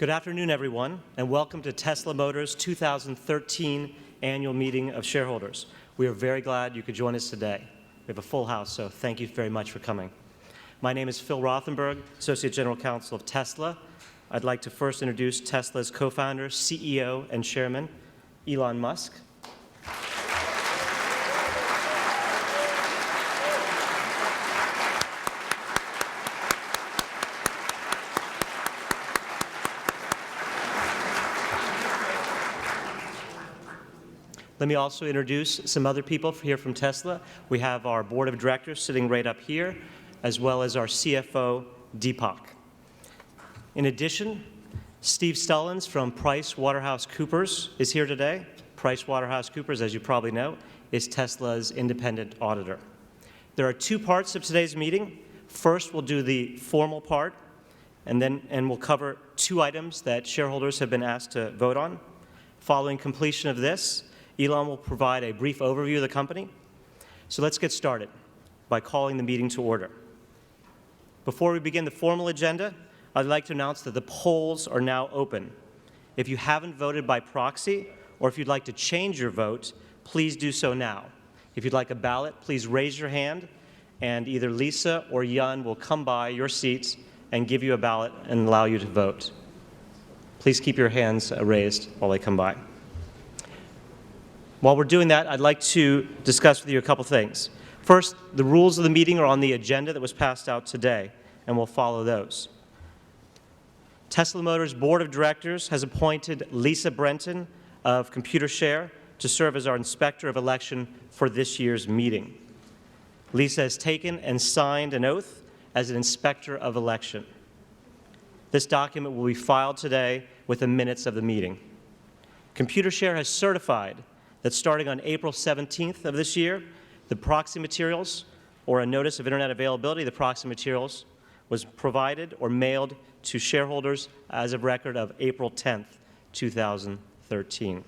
Good afternoon, everyone, and welcome to Tesla Motors' 2013 Annual Meeting of Shareholders. We are very glad you could join us today. We have a full house, so thank you very much for coming. My name is Phil Rothenberg, Associate General Counsel of Tesla. I'd like to first introduce Tesla's co-founder, CEO, and chairman, Elon Musk. Let me also introduce some other people here from Tesla. We have our board of directors sitting right up here, as well as our CFO, Deepak. In addition, Steve Stullins from PricewaterhouseCoopers is here today. PricewaterhouseCoopers, as you probably know, is Tesla's independent auditor. There are two parts of today's meeting. First, we'll do the formal part, and we'll cover two items that shareholders have been asked to vote on. Following completion of this, Elon will provide a brief overview of the company. So let's get started by calling the meeting to order. Before we begin the formal agenda, I'd like to announce that the polls are now open. If you haven't voted by proxy, or if you'd like to change your vote, please do so now. If you'd like a ballot, please raise your hand, and either Lisa or Yun will come by your seats and give you a ballot and allow you to vote. Please keep your hands raised while they come by. While we're doing that, I'd like to discuss with you a couple things. First, the rules of the meeting are on the agenda that was passed out today, and we'll follow those. Tesla Motors' board of directors has appointed Lisa Brenton of Computershare to serve as our inspector of election for this year's meeting. Lisa has taken and signed an oath as an inspector of election. This document will be filed today with the minutes of the meeting. Computershare has certified that starting on April 17th of this year, the proxy materials, or a notice of internet availability, the proxy materials, was provided or mailed to shareholders as of record of April 10th, 2013.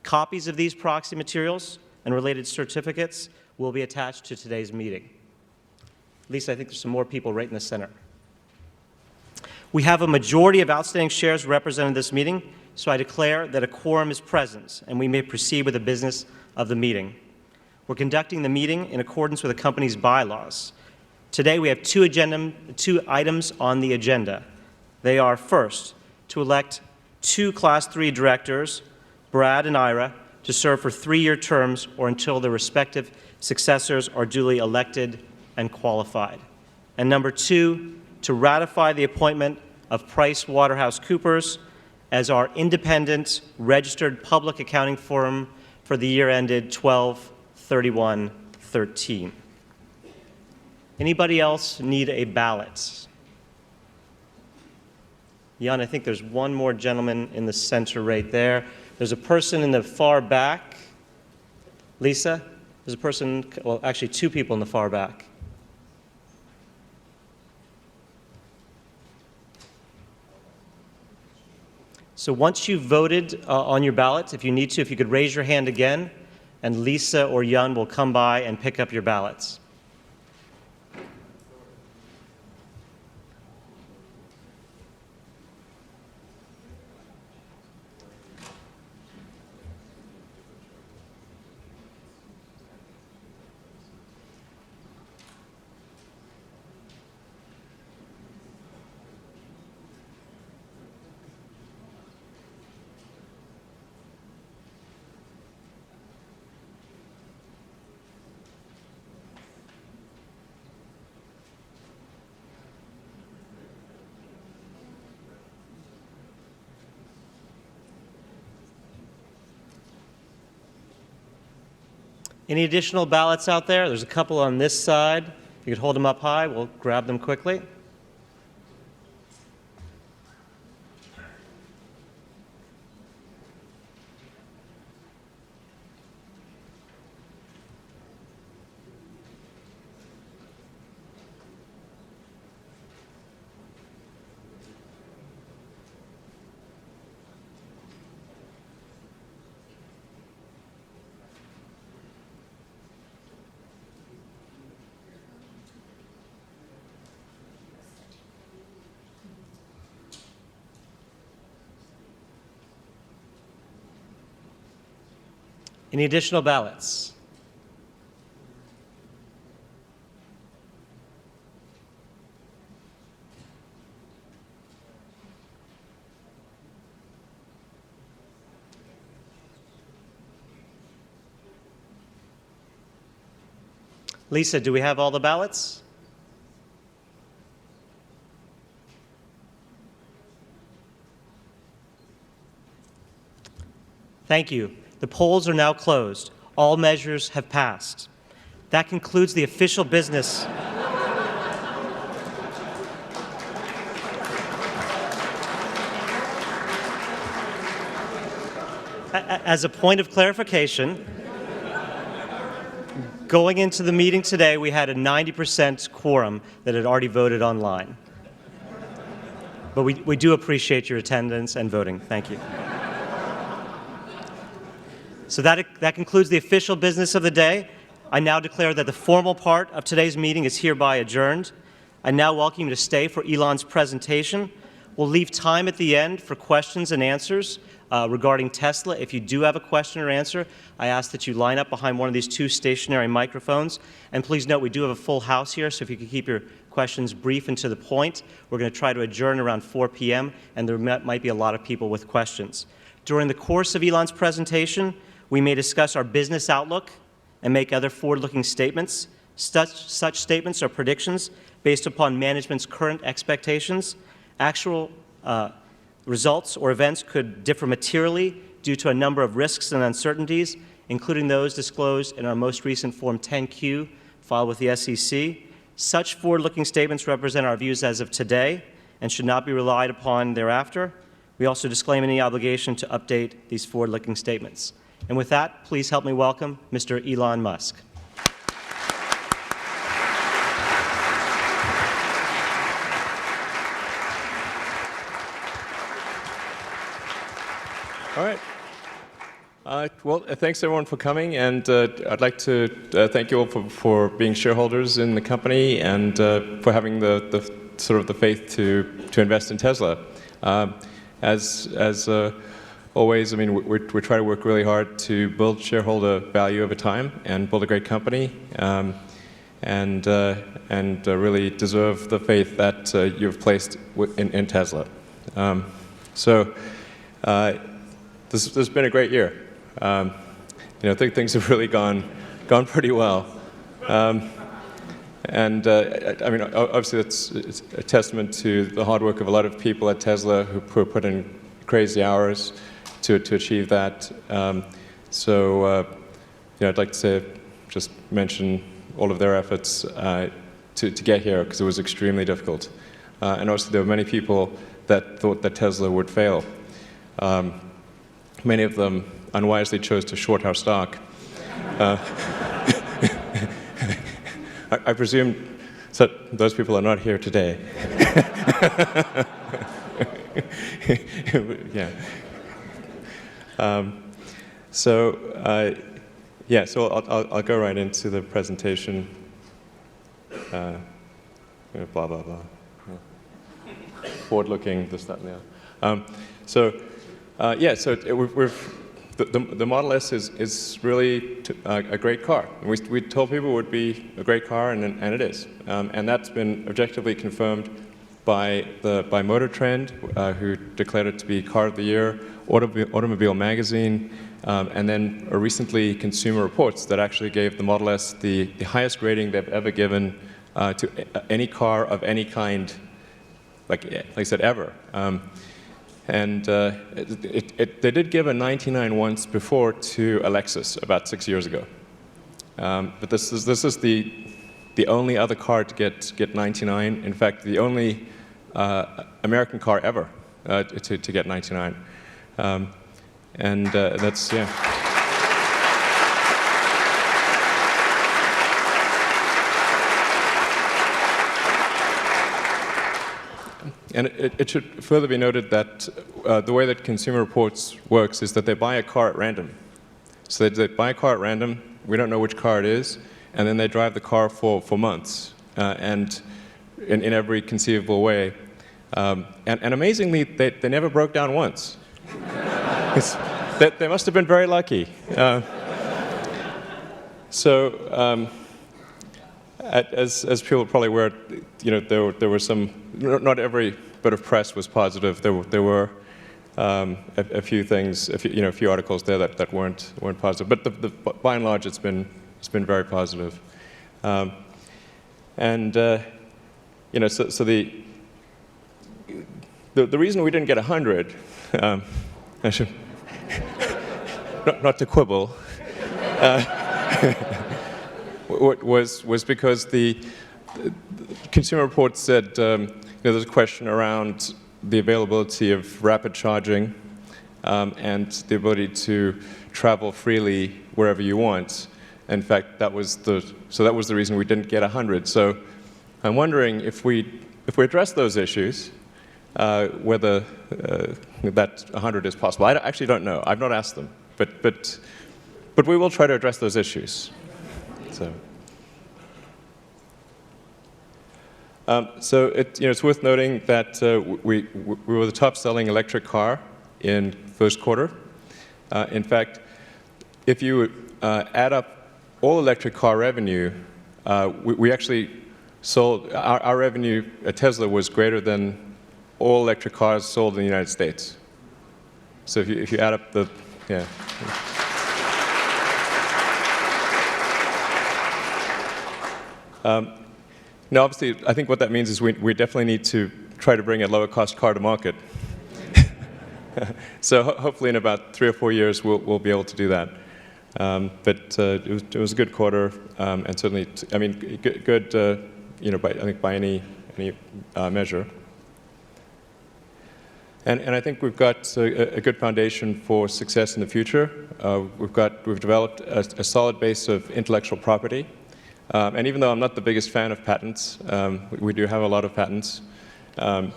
Copies of these proxy materials and related certificates will be attached to today's meeting. Lisa, I think there's some more people right in the center. We have a majority of outstanding shares represented in this meeting, so I declare that a quorum is present, and we may proceed with the business of the meeting. We're conducting the meeting in accordance with the company's bylaws. Today, we have two items on the agenda. They are, first, to elect two Class 3 directors, Brad and Ira, to serve for 3-year terms or until their respective successors are duly elected and qualified. And number two, to ratify the appointment of PricewaterhouseCoopers as our independent registered public accounting firm for the year ended 12/31/13. Anybody else need a ballot? Jan, I think there's one more gentleman in the center right there. There's a person in the far back. Lisa, there's a person, well, actually two people in the far back. So once you've voted on your ballot, if you need to, if you could raise your hand again, and Lisa or Yun will come by and pick up your ballots. Any additional ballots out there? There's a couple on this side. If you could hold them up high, we'll grab them quickly. Any additional ballots? Lisa, do we have all the ballots? Thank you. The polls are now closed. All measures have passed. That concludes the official business. As a point of clarification, going into the meeting today, we had a 90% quorum that had already voted online. But we do appreciate your attendance and voting. Thank you. So that concludes the official business of the day. I now declare that the formal part of today's meeting is hereby adjourned. I now welcome you to stay for Elon's presentation. We'll leave time at the end for questions and answers regarding Tesla. If you do have a question or answer, I ask that you line up behind one of these two stationary microphones. And please note, we do have a full house here, so if you could keep your questions brief and to the point. We're going to try to adjourn around 4 p.m., and there might be a lot of people with questions. During the course of Elon's presentation, we may discuss our business outlook and make other forward-looking statements. Such statements are predictions based upon management's current expectations. Actual results or events could differ materially due to a number of risks and uncertainties, including those disclosed in our most recent Form 10-Q filed with the SEC. Such forward-looking statements represent our views as of today and should not be relied upon thereafter. We also disclaim any obligation to update these forward-looking statements. And with that, please help me welcome Mr. Elon Musk. All right. Well, thanks everyone for coming, and I'd like to thank you all for being shareholders in the company and for having the sort of the faith to invest in Tesla. As always, I mean, we're trying to work really hard to build shareholder value over time and build a great company, and really deserve the faith that you've placed in Tesla. This has been a great year. I think things have really gone pretty well. I mean, obviously, it's a testament to the hard work of a lot of people at Tesla who put in crazy hours to achieve that. I'd like to just mention all of their efforts to get here, because it was extremely difficult. And also, there were many people that thought that Tesla would fail. Many of them unwisely chose to short our stock. I presume that those people are not here today. Yeah. So I'll go right into the presentation. Blah, blah, blah. Forward-looking, this, that, and the other. The Model S is really a great car. We told people it would be a great car, and it is. And that's been objectively confirmed by Motor Trend, who declared it to be Car of the Year, Automobile Magazine, and then recently Consumer Reports that actually gave the Model S the highest rating they've ever given to any car of any kind, like I said, ever. They did give a 99 once before to a Lexus about 6 years ago. But this is the only other car to get 99. In fact, the only American car ever to get 99. That's, yeah. And it should further be noted that the way that Consumer Reports works is that they buy a car at random. So they buy a car at random, we don't know which car it is, and then they drive the car for months, and in every conceivable way. And amazingly, they never broke down once. They must have been very lucky. So, as people are probably aware, there were some. Not every bit of press was positive. There were a few things, a few articles there that weren't positive. But by and large, it's been very positive. So the reason we didn't get 100, I should not to quibble, was because the Consumer Reports said there's a question around the availability of rapid charging and the ability to travel freely wherever you want. In fact, that was the reason we didn't get 100. So I'm wondering if we address those issues, whether that 100 is possible. I actually don't know. I've not asked them, but we will try to address those issues. So it's worth noting that we were the top-selling electric car in first quarter. In fact, if you add up all electric car revenue, we actually sold our revenue at Tesla was greater than all electric cars sold in the United States. So if you add up the Now, obviously, I think what that means is we definitely need to try to bring a lower-cost car to market. So hopefully in about 3 or 4 years, we'll be able to do that. But it was a good quarter, and certainly, I mean, good, I think by any measure. And I think we've got a good foundation for success in the future. We've developed a solid base of intellectual property. And even though I'm not the biggest fan of patents, we do have a lot of patents. And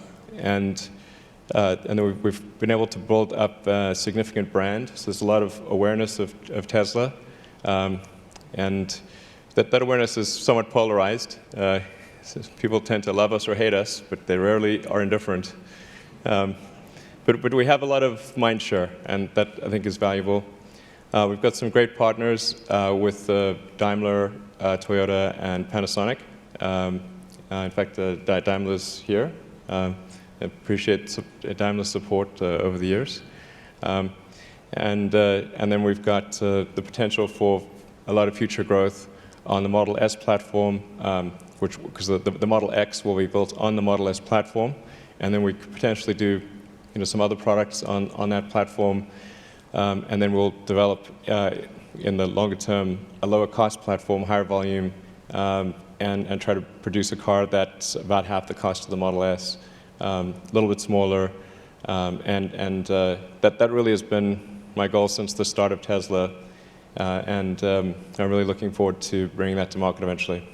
then we've been able to build up a significant brand. So there's a lot of awareness of Tesla. And that awareness is somewhat polarized. People tend to love us or hate us, but they rarely are indifferent. But we have a lot of mind share, and that, I think, is valuable. We've got some great partners with Daimler, Toyota, and Panasonic. In fact, Daimler's here. I appreciate Daimler's support over the years. And then we've got the potential for a lot of future growth on the Model S platform, because the Model X will be built on the Model S platform. And then we could potentially do some other products on that platform. And then we'll develop, in the longer term, a lower cost platform, higher volume, and try to produce a car that's about half the cost of the Model S, a little bit smaller. That really has been my goal since the start of Tesla. And I'm really looking forward to bringing that to market eventually.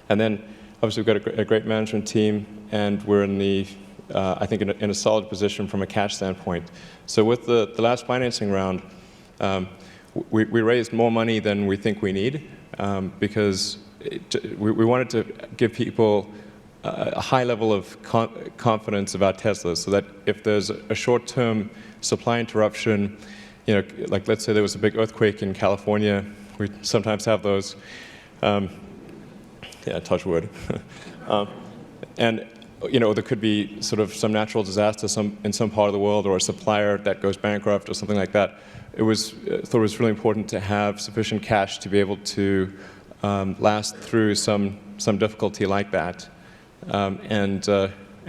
And then, obviously, we've got a great management team, and we're in the I think in a solid position from a cash standpoint. So with the last financing round, we raised more money than we think we need, because we wanted to give people a high level of confidence about Tesla, so that if there's a short-term supply interruption, like let's say there was a big earthquake in California, we sometimes have those. Touch wood. And there could be sort of some natural disaster in some part of the world, or a supplier that goes bankrupt or something like that. Thought it was really important to have sufficient cash to be able to last through some difficulty like that, and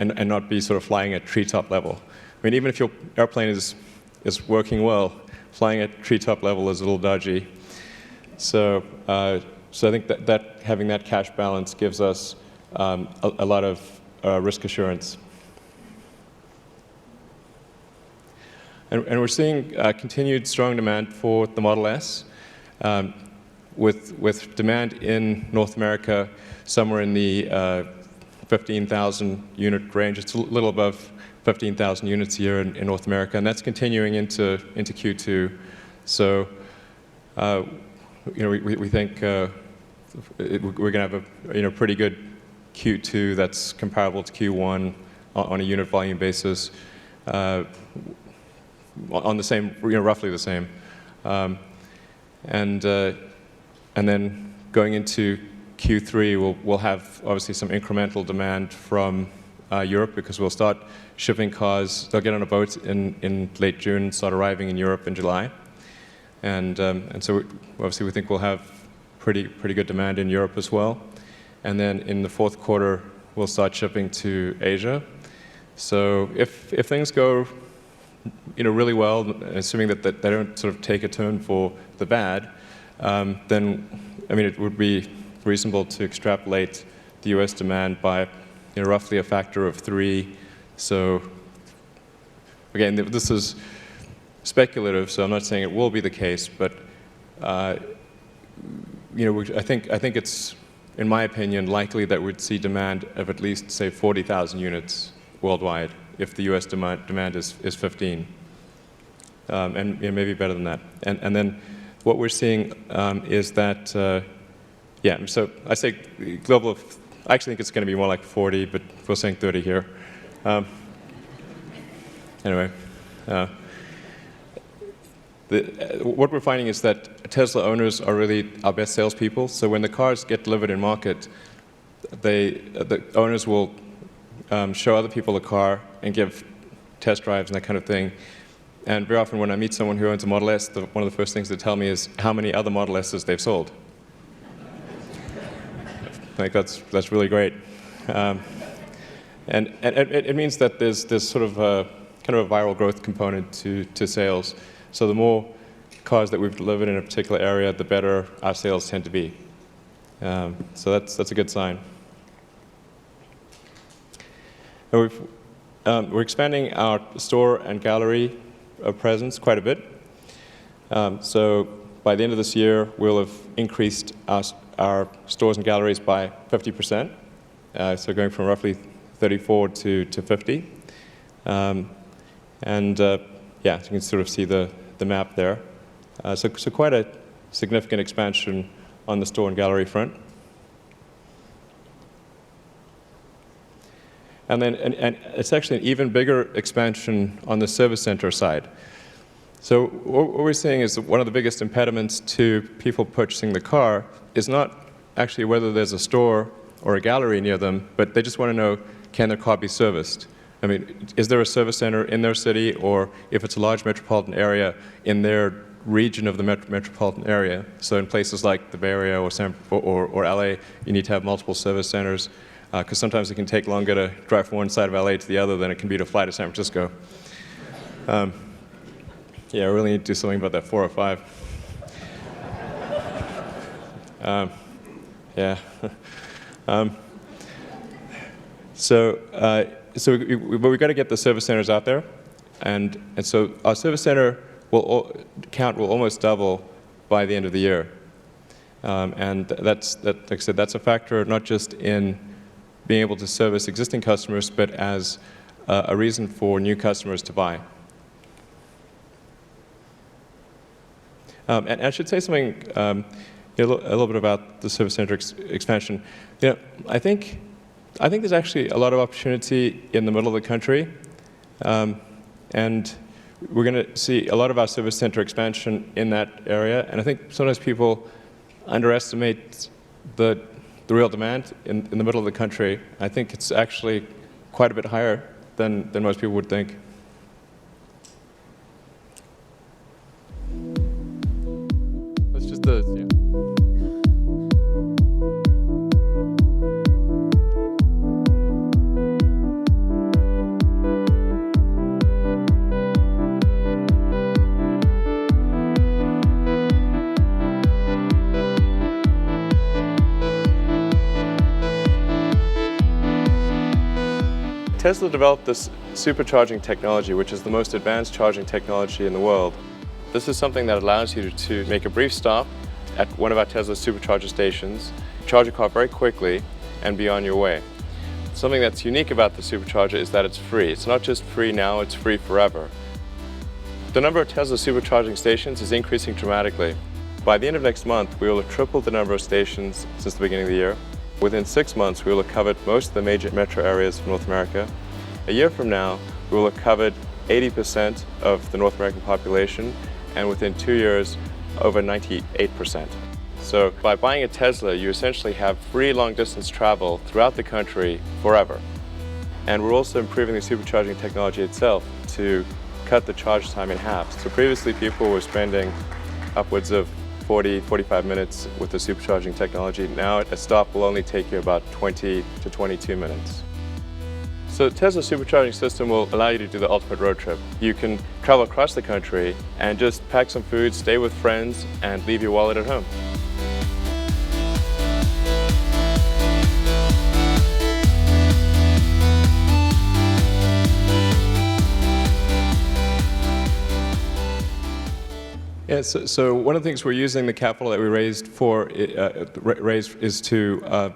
not be sort of flying at treetop level. I mean, even if your airplane is working well, flying at treetop level is a little dodgy. So I think that having that cash balance gives us a lot of risk assurance. And we're seeing continued strong demand for the Model S, with demand in North America somewhere in the 15,000 unit range. It's a little above 15,000 units a year in North America, and that's continuing into Q2. So we think we're going to have a pretty good Q2 that's comparable to Q1 on a unit volume basis, on the same, roughly the same. And And then going into Q3, we'll have obviously some incremental demand from Europe, because we'll start shipping cars. They'll get on a boat in late June, start arriving in Europe in July. And so obviously we think we'll have pretty good demand in Europe as well. And then in the fourth quarter, we'll start shipping to Asia. So if things go really well, assuming that they don't sort of take a turn for the bad, then it would be reasonable to extrapolate the US demand by roughly a factor of 3. So again, this is speculative, so I'm not saying it will be the case, but I think it's, in my opinion, likely that we'd see demand of at least, say, 40,000 units worldwide if the US demand is 15, and maybe better than that. And then what we're seeing is that, so I say global. I actually think it's going to be more like 40, but we're saying 30 here. Anyway. What we're finding is that Tesla owners are really our best salespeople. So when the cars get delivered in market, the owners will show other people the car and give test drives and that kind of thing. And very often when I meet someone who owns a Model S, one of the first things they tell me is how many other Model S's they've sold. I think that's really great. And it means that there's sort of kind of a viral growth component to sales. So the more cars that we've delivered in a particular area, the better our sales tend to be. So that's a good sign. And we're expanding our store and gallery presence quite a bit. So by the end of this year, we'll have increased our stores and galleries by 50%. So going from roughly 34 to 50. So you can sort of see the map there. So quite a significant expansion on the store and gallery front. And then and it's actually an even bigger expansion on the service center side. So what we're seeing is that one of the biggest impediments to people purchasing the car is not actually whether there's a store or a gallery near them, but they just want to know, can their car be serviced? I mean, is there a service center in their city, or if it's a large metropolitan area, in their region of the metropolitan area? So in places like the Bay Area or LA, you need to have multiple service centers, because sometimes it can take longer to drive from one side of LA to the other than it can be to fly to San Francisco. Yeah, I really need to do something about that 405. Yeah. But we've got to get the service centers out there, and so our service center count will almost double by the end of the year, and like I said, that's a factor not just in being able to service existing customers, but as a reason for new customers to buy. And I should say something a little bit about the service center expansion. I think there's actually a lot of opportunity in the middle of the country, and we're going to see a lot of our service center expansion in that area. And I think sometimes people underestimate the real demand in the middle of the country. I think it's actually quite a bit higher than most people would think. That's just yeah. Tesla developed this supercharging technology, which is the most advanced charging technology in the world. This is something that allows you to make a brief stop at one of our Tesla supercharger stations, charge your car very quickly, and be on your way. Something that's unique about the supercharger is that it's free. It's not just free now, it's free forever. The number of Tesla supercharging stations is increasing dramatically. By the end of next month, we will have tripled the number of stations since the beginning of the year. Within 6 months, we will have covered most of the major metro areas of North America. A year from now, we will have covered 80% of the North American population, and within 2 years, over 98%. So by buying a Tesla, you essentially have free long-distance travel throughout the country forever. And we're also improving the supercharging technology itself to cut the charge time in half. So previously people were spending upwards of 45 minutes with the supercharging technology. Now a stop will only take you about 20 to 22 minutes. So the Tesla supercharging system will allow you to do the ultimate road trip. You can travel across the country and just pack some food, stay with friends, and leave your wallet at home. Yeah, so one of the things we're using the capital that we raised for is to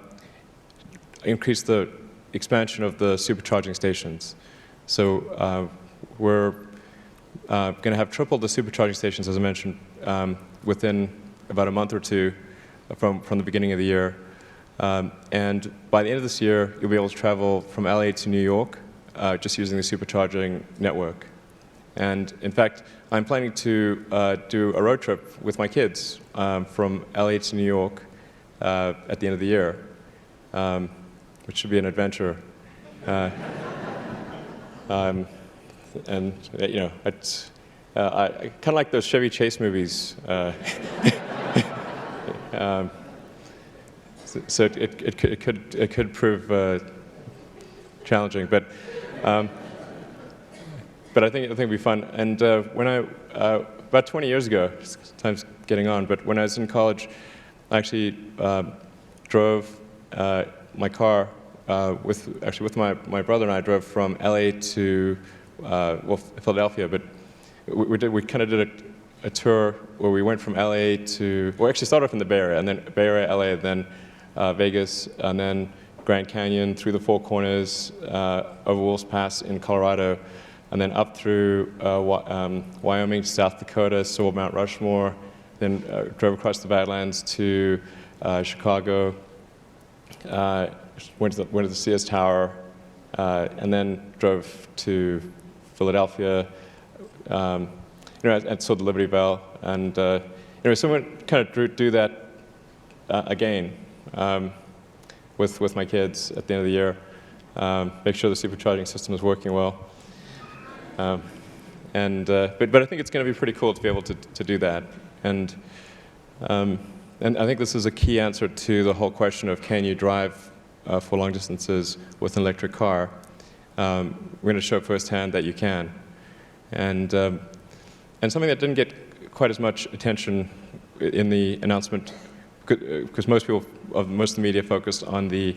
increase the expansion of the supercharging stations. So we're going to have tripled the supercharging stations, as I mentioned, within about a month or two from the beginning of the year. And by the end of this year, you'll be able to travel from LA to New York just using the supercharging network. And in fact, I'm planning to do a road trip with my kids from LA to New York at the end of the year, which should be an adventure. And you know, it's I kind of like those Chevy Chase movies. So it could prove challenging, but I think it'll be fun. And when about 20 years ago, time's getting on, but when I was in college, I actually drove my car with my brother and I drove from LA to Philadelphia. But we kind of did a tour where we went from LA to, well, actually started off in the Bay Area, and then Bay Area, LA, then Vegas, and then Grand Canyon, through the Four Corners, over Wolf's Pass in Colorado, and then up through Wyoming to South Dakota, saw Mount Rushmore, then drove across the Badlands to Chicago, went to the Sears Tower, and then drove to Philadelphia, and saw the Liberty Bell. And so we kind of do that again with my kids at the end of the year. Make sure the supercharging system is working well. But I think it's going to be pretty cool to be able to do that. And I think this is a key answer to the whole question of can you drive for long distances with an electric car. We're going to show firsthand that you can. And something that didn't get quite as much attention in the announcement, because most of the media focused on the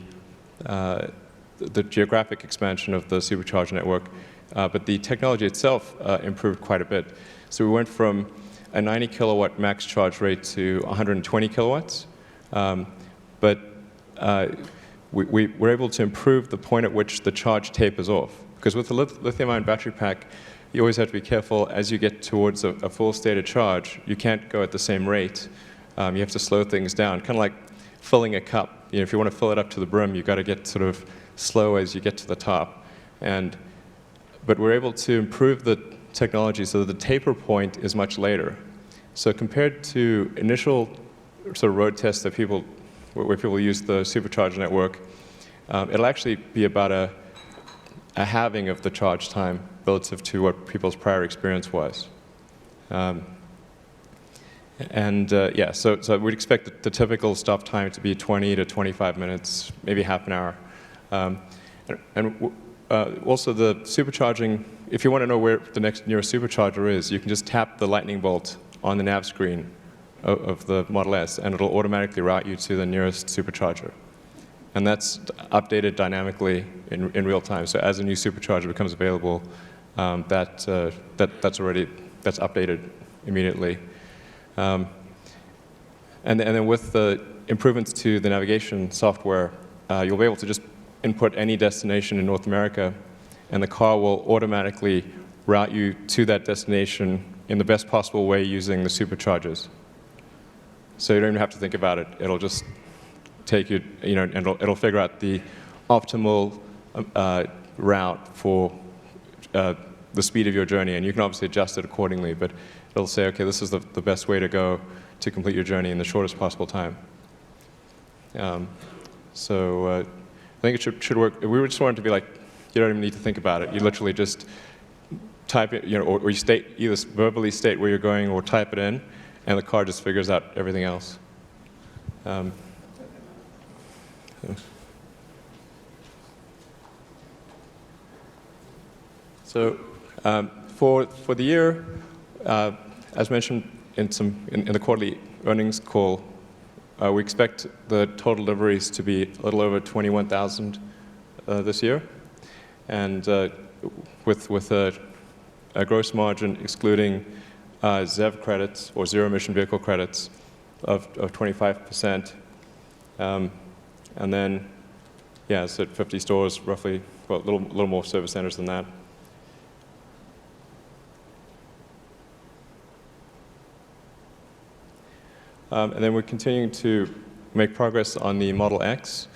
geographic expansion of the supercharger network, but the technology itself improved quite a bit. So we went from a 90 kilowatt max charge rate to 120 kilowatts, but we were able to improve the point at which the charge tapers off. Because with the lithium-ion battery pack, you always have to be careful as you get towards a full state of charge. You can't go at the same rate. You have to slow things down, kind of like filling a cup. You know, if you want to fill it up to the brim, you've got to get sort of slow as you get to the top. But we're able to improve the technology so that the taper point is much later. So compared to initial sort of road tests that where people use the supercharger network, it'll actually be about a halving of the charge time relative to what people's prior experience was. So we'd expect the typical stop time to be 20 to 25 minutes, maybe half an hour. Also the supercharging, if you want to know where the next nearest supercharger is, you can just tap the lightning bolt on the nav screen of the Model S, and it'll automatically route you to the nearest supercharger. And that's updated dynamically in real time. So as a new supercharger becomes available, that's updated immediately. And then with the improvements to the navigation software, you'll be able to just input any destination in North America, and the car will automatically route you to that destination in the best possible way using the superchargers. So you don't even have to think about it. It'll just take you, and it'll figure out the optimal route for the speed of your journey, and you can obviously adjust it accordingly, but it'll say, okay, this is the best way to go to complete your journey in the shortest possible time. I think it should work. We just want it to be like, you don't even need to think about it. You literally just type it, or you either verbally state where you're going or type it in, and the car just figures out everything else. For the year, as mentioned in the quarterly earnings call, we expect the total deliveries to be a little over 21,000 this year, and with a gross margin excluding ZEV credits or zero emission vehicle credits of 25%, and then it's at 50 stores roughly, well, a little more service centers than that. And then we're continuing to make progress on the Model X.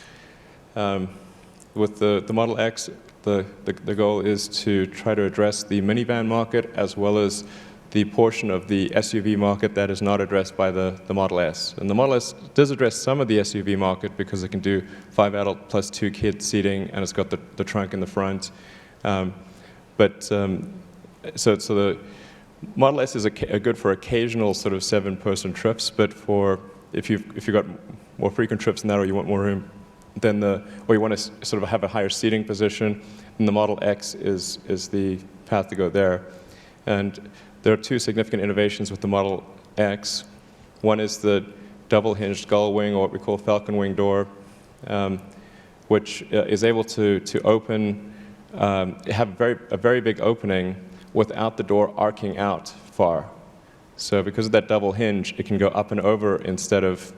With the Model X, the goal is to try to address the minivan market as well as the portion of the SUV market that is not addressed by the Model S. And the Model S does address some of the SUV market because it can do 5 adult plus 2 kid seating, and it's got the trunk in the front. So the Model S is good for occasional sort of 7-person trips, but if you've got more frequent trips than that, or you want more room, or you want to sort of have a higher seating position, then the Model X is the path to go there. And there are 2 significant innovations with the Model X. One is the double-hinged gull wing, or what we call falcon wing door, which is able to open, have a very big opening without the door arcing out far. So because of that double hinge, it can go up and over instead of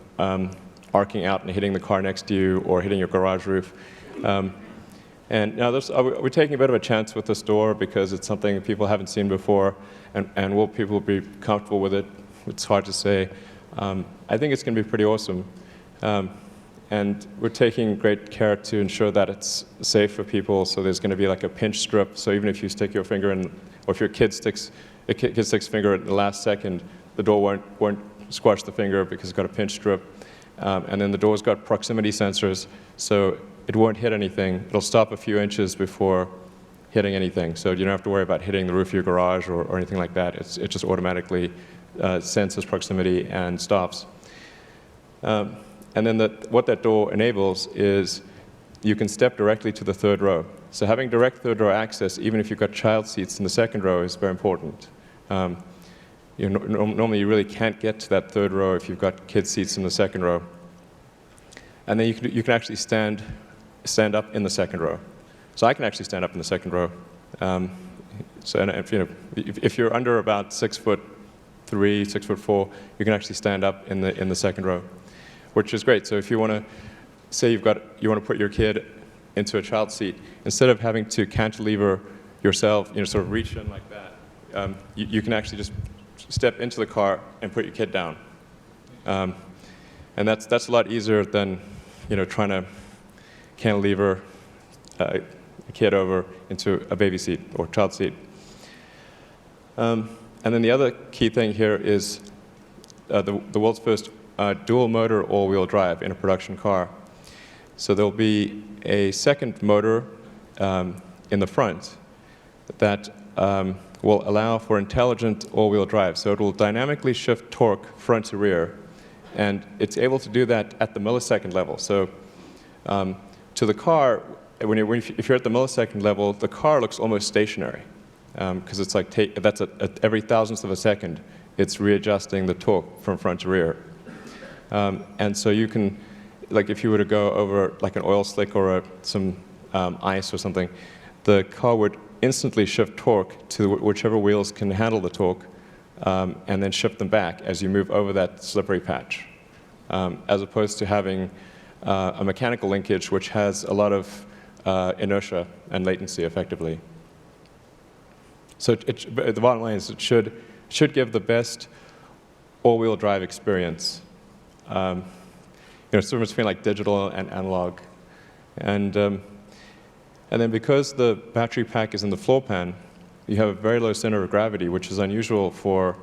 arcing out and hitting the car next to you or hitting your garage roof. And now we're taking a bit of a chance with this door because it's something people haven't seen before, and will people be comfortable with it? It's hard to say. I think it's going to be pretty awesome. And we're taking great care to ensure that it's safe for people, so there's going to be like a pinch strip, so even if you stick your finger in, or if your kid sticks finger at the last second, the door won't squash the finger because it's got a pinch strip. And then the door's got proximity sensors, so it won't hit anything. It'll stop a few inches before hitting anything, so you don't have to worry about hitting the roof of your garage or anything like that. It just automatically senses proximity and stops. And then what that door enables is you can step directly to the 3rd row. So having direct 3rd row access, even if you've got child seats in the 2nd row, is very important. Normally you really can't get to that 3rd row if you've got kid seats in the 2nd row. And then you can actually stand up in the 2nd row. So I can actually stand up in the 2nd row. If you're under about 6'3", 6'4", you can actually stand up in the 2nd row, which is great. So if you want to say you want to put your kid into a child seat, instead of having to cantilever yourself, sort of reach in like that, you can actually just step into the car and put your kid down. And that's a lot easier than trying to cantilever a kid over into a baby seat or child seat. And then the other key thing here is the world's first dual motor all-wheel drive in a production car. So there'll be a second motor in the front that will allow for intelligent all-wheel drive. So it will dynamically shift torque front to rear, and it's able to do that at the millisecond level. So to the car, if you're at the millisecond level, the car looks almost stationary because it's like that's at every thousandth of a second, it's readjusting the torque from front to rear. And so you can, like if you were to go over like an oil slick or some ice or something, the car would instantly shift torque to whichever wheels can handle the torque, and then shift them back as you move over that slippery patch, as opposed to having a mechanical linkage which has a lot of inertia and latency effectively. So the bottom line is it should give the best all-wheel drive experience. Somewhere between like digital and analog. And then because the battery pack is in the floor pan, you have a very low center of gravity, which is unusual for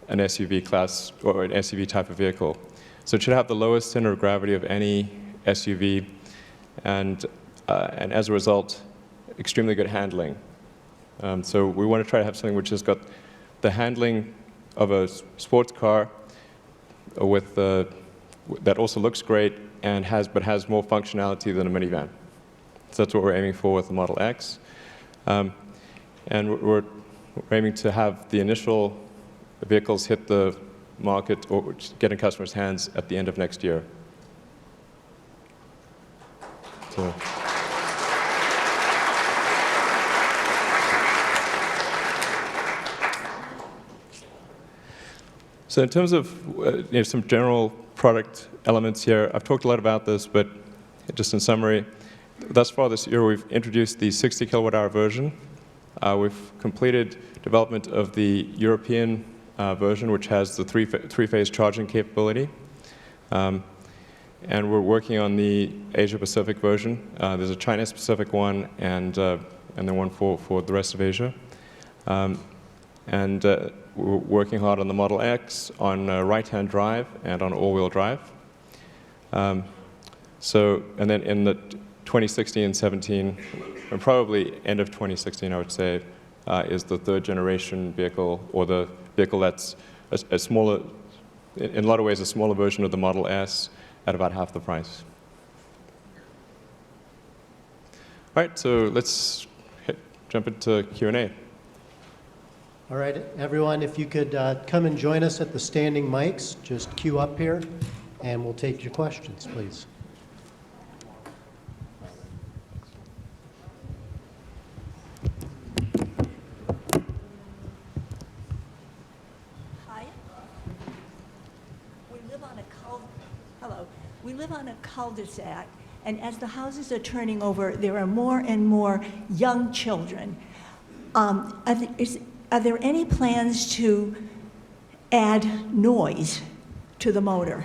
an SUV class or an SUV type of vehicle. So it should have the lowest center of gravity of any SUV, and as a result, extremely good handling. So we want to try to have something which has got the handling of a sports car with that also looks great and has more functionality than a minivan. So that's what we're aiming for with the Model X. And we're aiming to have the initial vehicles hit the market or get in customers' hands at the end of next year. So in terms of some general product elements here, I've talked a lot about this, but just in summary, thus far this year we've introduced the 60 kilowatt-hour version. We've completed development of the European version, which has the three-phase charging capability. And we're working on the Asia-Pacific version. There's a China-specific one and then one for the rest of Asia. We're working hard on the Model X, on right-hand drive, and on all-wheel drive. And then in the 2016 and 17, and probably end of 2016, I would say, is the third generation vehicle, or the vehicle that's a smaller, in a lot of ways, a smaller version of the Model S at about half the price. All right, so let's jump into Q&A. All right, everyone, if you could come and join us at the standing mics, just queue up here, and we'll take your questions, please. Hi. We live on a cul-de-sac, and as the houses are turning over, there are more and more young children. Are there any plans to add noise to the motor?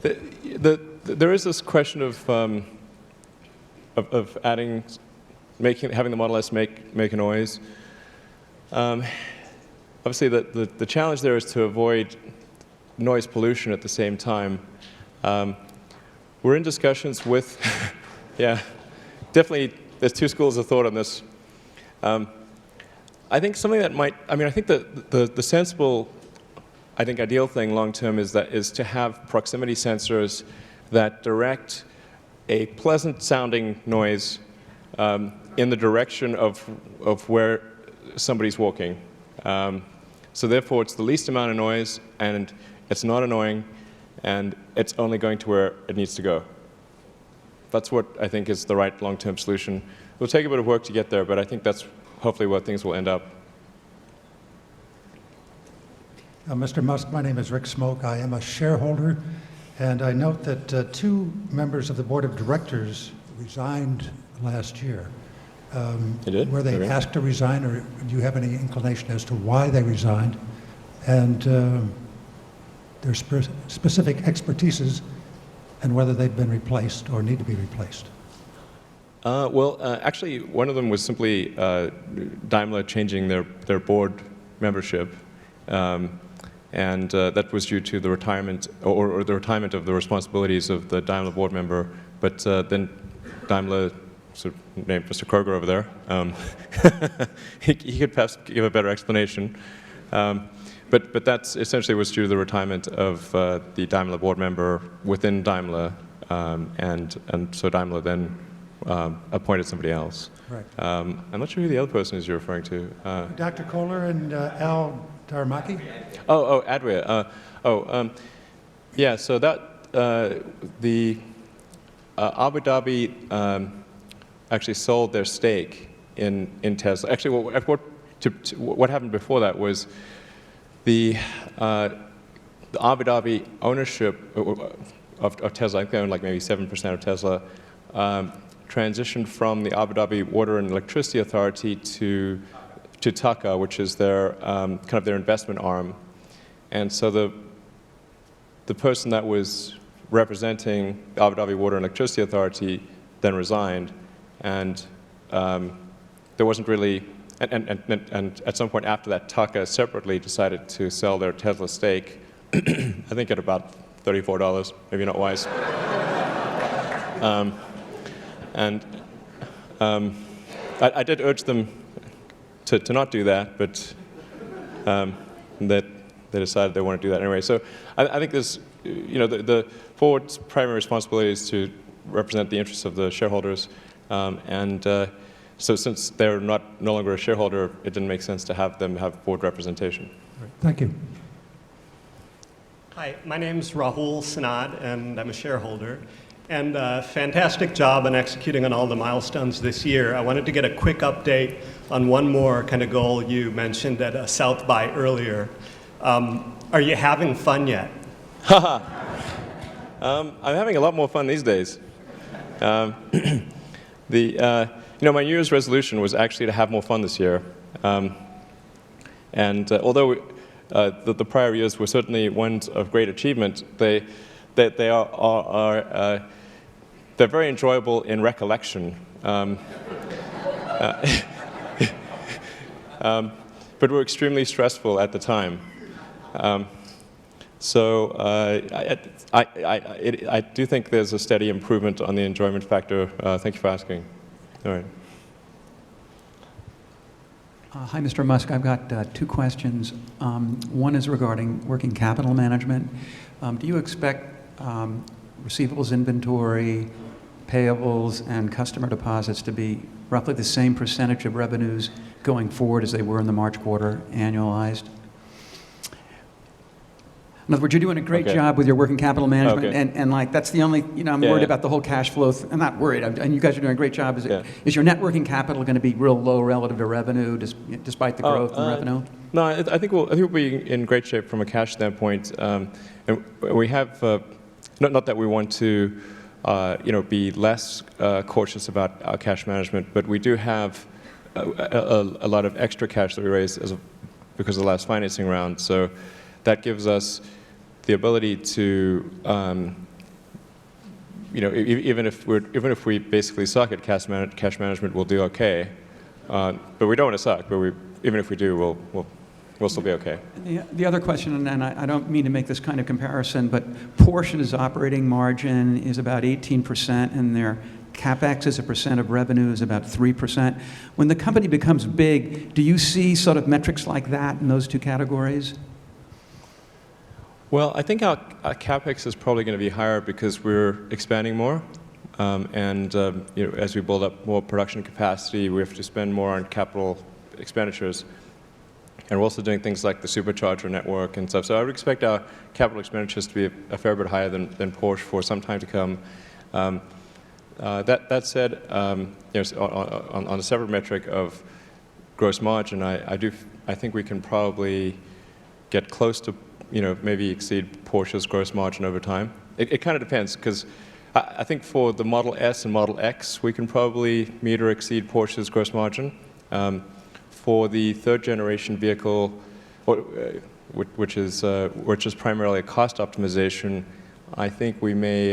There is this question of having the Model S make a noise. Obviously, the challenge there is to avoid noise pollution at the same time. We're in discussions with, yeah. Definitely, there's two schools of thought on this. I think something that might, I think the sensible, ideal thing long term is to have proximity sensors that direct a pleasant sounding noise in the direction of where somebody's walking. So therefore, it's the least amount of noise, and it's not annoying, and it's only going to where it needs to go. That's what I think is the right long-term solution. It'll take a bit of work to get there, but I think that's hopefully where things will end up. Mr. Musk, my name is Rick Smoke. I am a shareholder, and I note that two members of the board of directors resigned last year. They did? Were they asked to resign, or do you have any inclination as to why they resigned, and their specific expertises, and whether they've been replaced or need to be replaced? Actually, one of them was simply Daimler changing their board membership, and that was due to the retirement or the retirement of the responsibilities of the Daimler board member. But then Daimler sort of named Mr. Kroger over there. He could perhaps give a better explanation. But that's essentially was due to the retirement of the Daimler board member within Daimler, and so Daimler then appointed somebody else. Right. I'm not sure who the other person is you're referring to. Dr. Kohler and Al Taramaki? Oh, Adria. Yeah, so that, the Abu Dhabi actually sold their stake in Tesla. Actually, what happened before that was the Abu Dhabi ownership of Tesla, I think they own like maybe 7% of Tesla, transitioned from the Abu Dhabi Water and Electricity Authority to TAQA, which is their kind of their investment arm. And so the person that was representing the Abu Dhabi Water and Electricity Authority then resigned, and there wasn't really, and at some point after that, Taka separately decided to sell their Tesla stake, I think at about $34, maybe not wise. I did urge them to not do that, but that they decided they want to do that anyway. So I think there's, the board's primary responsibility is to represent the interests of the shareholders, so since they're no longer a shareholder, it didn't make sense to have them have board representation. Thank you. Hi, my name's Rahul Sanad, and I'm a shareholder. And fantastic job on executing on all the milestones this year. I wanted to get a quick update on one more kind of goal you mentioned at South by earlier. Are you having fun yet? I'm having a lot more fun these days. My New Year's resolution was actually to have more fun this year. Although the prior years were certainly ones of great achievement, they're very enjoyable in recollection. But were extremely stressful at the time. So I do think there's a steady improvement on the enjoyment factor. Thank you for asking. All right. Hi, Mr. Musk. I've got two questions. One is regarding working capital management. Do you expect receivables inventory, payables, and customer deposits to be roughly the same percentage of revenues going forward as they were in the March quarter, annualized? In other words, you're doing a great job with your working capital management, and like that's the only, I'm worried about the whole cash flow. I'm not worried, and you guys are doing a great job. Is your net working capital going to be real low relative to revenue, despite the growth in revenue? No, I think we'll be in great shape from a cash standpoint. And we have, not that we want to, be less cautious about our cash management, but we do have a lot of extra cash that we raised because of the last financing round. So that gives us the ability to, even if we basically suck at cash management, we'll do okay. But we don't want to suck. But even if we do, we'll still be okay. The other question, and I don't mean to make this kind of comparison, but Porsche's operating margin is about 18%, and their CapEx as a percent of revenue is about 3%. When the company becomes big, do you see sort of metrics like that in those two categories? Well, I think our CapEx is probably going to be higher because we're expanding more. As we build up more production capacity, we have to spend more on capital expenditures. And we're also doing things like the supercharger network and stuff. So I would expect our capital expenditures to be a fair bit higher than Porsche for some time to come. That said, on a separate metric of gross margin, I think we can probably get close to, maybe exceed Porsche's gross margin over time. It kind of depends, because I think for the Model S and Model X, we can probably meet or exceed Porsche's gross margin. For the third generation vehicle, which is primarily a cost optimization, I think we may,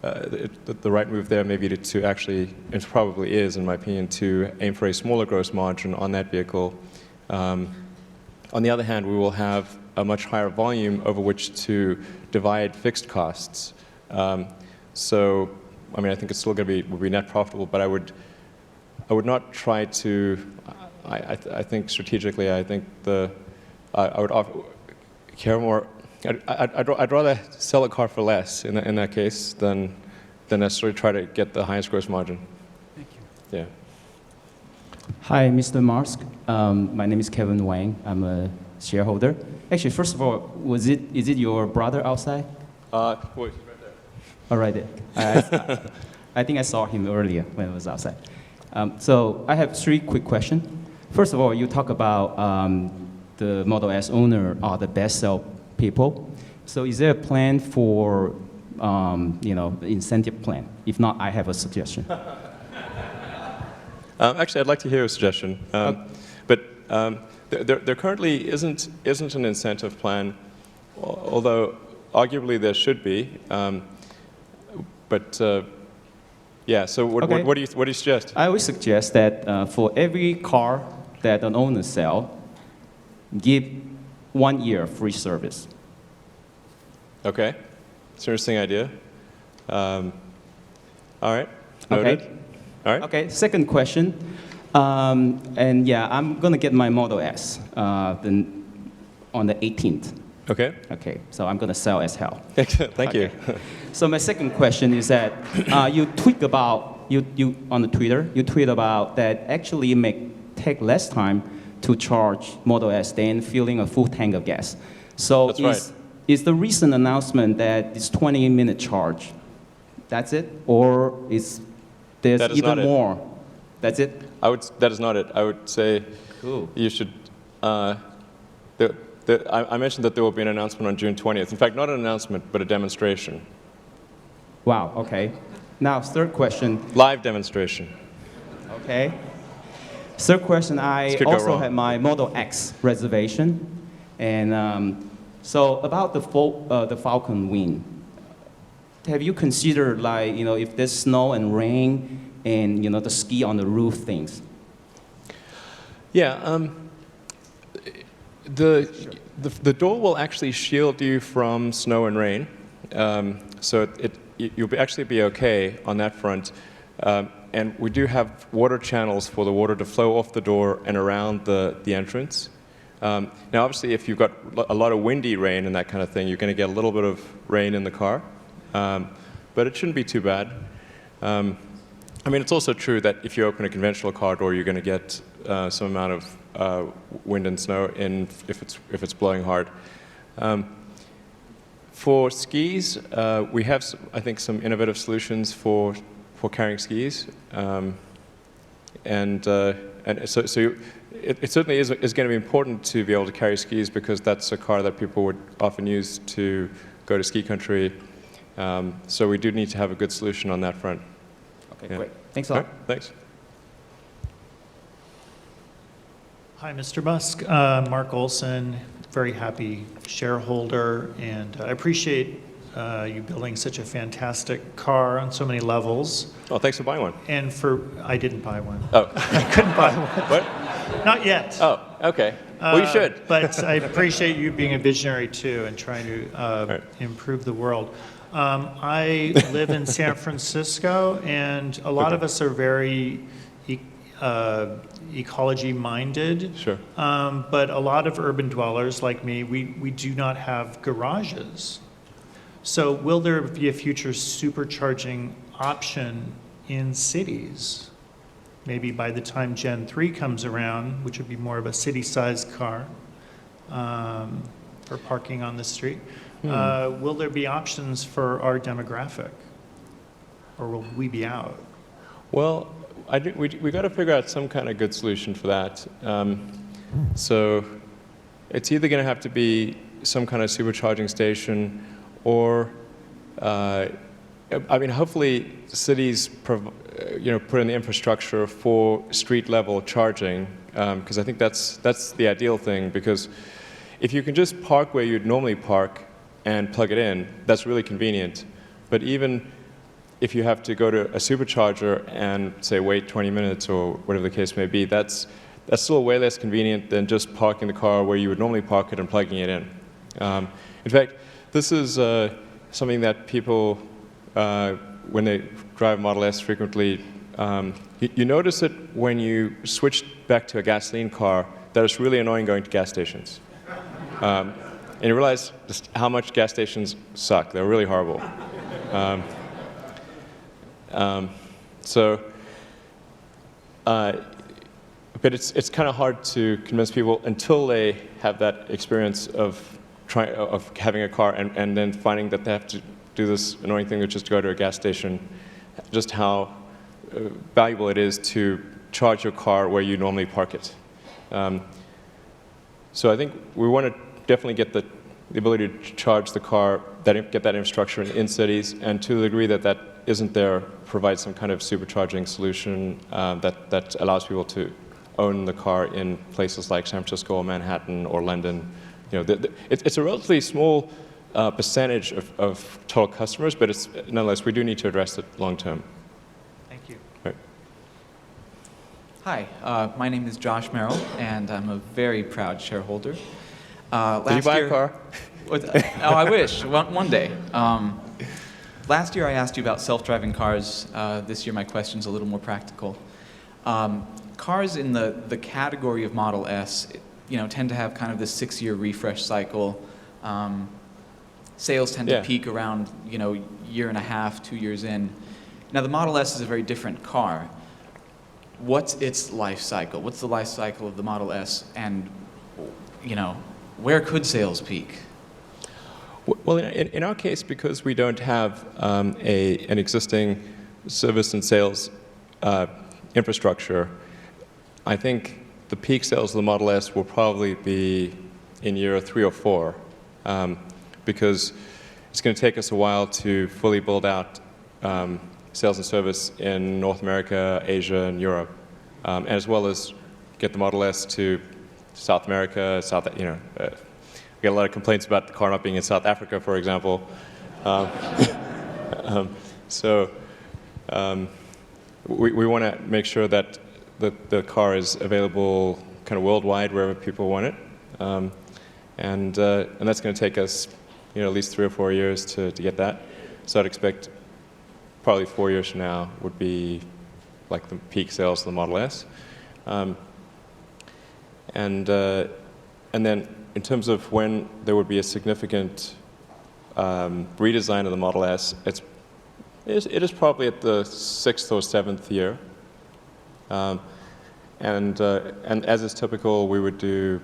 the right move there may be to actually, it probably is, in my opinion, to aim for a smaller gross margin on that vehicle. On the other hand, we will have a much higher volume over which to divide fixed costs. So, I think it's still going to be net profitable, but I would not try to. I think strategically, I would care more. I'd rather sell a car for less in that case than necessarily try to get the highest gross margin. Thank you. Yeah. Hi, Mr. Musk. My name is Kevin Wang. I'm a shareholder. Actually, first of all, is it your brother outside? Wait, right there. Oh, right there. I think I saw him earlier when I was outside. So I have three quick questions. First of all, you talk about the Model S owner are the best sell people. So is there a plan for, incentive plan? If not, I have a suggestion. Actually, I'd like to hear a suggestion. But there currently isn't an incentive plan, although arguably there should be. But Yeah, so Okay. what do you suggest? I would suggest that for every car that an owner sell, give 1 year free service. Okay, it's an interesting idea. All right, noted. Okay. All right. Okay, second question. And yeah, I'm going to get my Model S on the 18th. Okay. Okay, so I'm going to sell as hell. Excellent. Thank you. So my second question is that you tweet about, you on the Twitter, you tweet about that actually it may take less time to charge Model S than filling a full tank of gas. So That's right. is the recent announcement that it's 20-minute charge, that's it? Or is there's That is even not it. more? That's it? That is not it. I would say Cool. you should. I mentioned that there will be an announcement on June 20th. In fact, not an announcement, but a demonstration. Wow, okay. Now, third question. Live demonstration. Okay. Third question, I This could go also wrong. had my Model X reservation. And so about the Falcon Wing, have you considered, like, you know, if there's snow and rain and, you know, the ski on the roof things? Yeah. The door will actually shield you from snow and rain, so you'll actually be okay on that front. And we do have water channels for the water to flow off the door and around the entrance. Now, obviously, if you've got a lot of windy rain and that kind of thing, you're going to get a little bit of rain in the car, but it shouldn't be too bad. I mean, it's also true that if you open a conventional car door, you're going to get some amount of wind and snow in if it's blowing hard. For skis, we have, I think, some innovative solutions for carrying skis, and so it certainly is going to be important to be able to carry skis because that's a car that people would often use to go to ski country. So we do need to have a good solution on that front. Okay, Yeah. great. Thanks a All lot. right, thanks. Hi, Mr. Musk. Mark Olson, very happy shareholder, and I appreciate you building such a fantastic car on so many levels. Oh, thanks for buying one. And I didn't buy one. Oh, I couldn't buy one. what? Not yet. Oh, okay. Well, you should. But I appreciate you being a visionary too and trying to Right. improve the world. I live in San Francisco, and a lot of us are very ecology-minded. Sure. But a lot of urban dwellers like me, we do not have garages. So will there be a future supercharging option in cities? Maybe by the time Gen 3 comes around, which would be more of a city-sized car for parking on the street. Will there be options for our demographic? Or will we be out? Well, we got to figure out some kind of good solution for that. So it's either going to have to be some kind of supercharging station, or I mean, hopefully cities put in the infrastructure for street level charging, because I think that's the ideal thing. Because if you can just park where you'd normally park and plug it in, that's really convenient. But even if you have to go to a supercharger and, say, wait 20 minutes or whatever the case may be, that's still way less convenient than just parking the car where you would normally park it and plugging it in. In fact, this is something that people, when they drive Model S frequently, you notice it when you switch back to a gasoline car, that it's really annoying going to gas stations. And you realize just how much gas stations suck. They're really horrible. But it's kind of hard to convince people until they have that experience of having a car and then finding that they have to do this annoying thing, which is to go to a gas station, just how valuable it is to charge your car where you normally park it. So I think we want to definitely get the ability to charge the car, get that infrastructure in cities, and to the degree that that isn't there, provide some kind of supercharging solution that allows people to own the car in places like San Francisco or Manhattan or London. It's a relatively small percentage of total customers, but nonetheless, we do need to address it long term. Hi, my name is Josh Merrill, and I'm a very proud shareholder. Did you buy a car? Oh, I wish, one day. Last year I asked you about self-driving cars. This year my question's a little more practical. Cars in the category of Model S, tend to have kind of this 6-year refresh cycle. Sales tend to peak around, year and a half, 2 years in. Now the Model S is a very different car. What's its life cycle? What's the life cycle of the Model S? And, where could sales peak? Well, in our case, because we don't have an existing service and sales infrastructure, I think the peak sales of the Model S will probably be in year 3 or 4, because it's going to take us a while to fully build out sales and service in North America, Asia, and Europe, and as well as get the Model S to South America, we get a lot of complaints about the car not being in South Africa, for example. We want to make sure that the car is available kind of worldwide wherever people want it, and that's going to take us, at least 3 or 4 years to get that. So I'd expect probably 4 years from now would be like the peak sales of the Model S. And then in terms of when there would be a significant redesign of the Model S, it is probably at the 6th or 7th year. And as is typical, we would do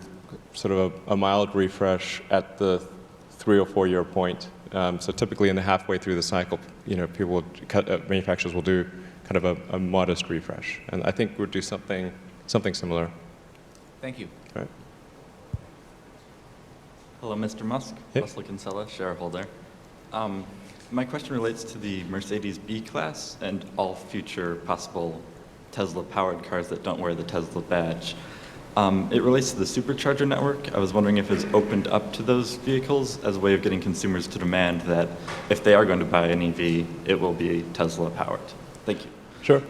sort of a mild refresh at the 3 or 4 year point. So typically in the halfway through the cycle, manufacturers will do kind of a modest refresh. And I think we'll do something similar. Thank you. All right. Hello, Mr. Musk. Yep. Leslie Kinsella, shareholder. My question relates to the Mercedes B-Class and all future possible Tesla-powered cars that don't wear the Tesla badge. It relates to the supercharger network. I was wondering if it's opened up to those vehicles as a way of getting consumers to demand that if they are going to buy an EV, it will be Tesla-powered. Thank you. Sure.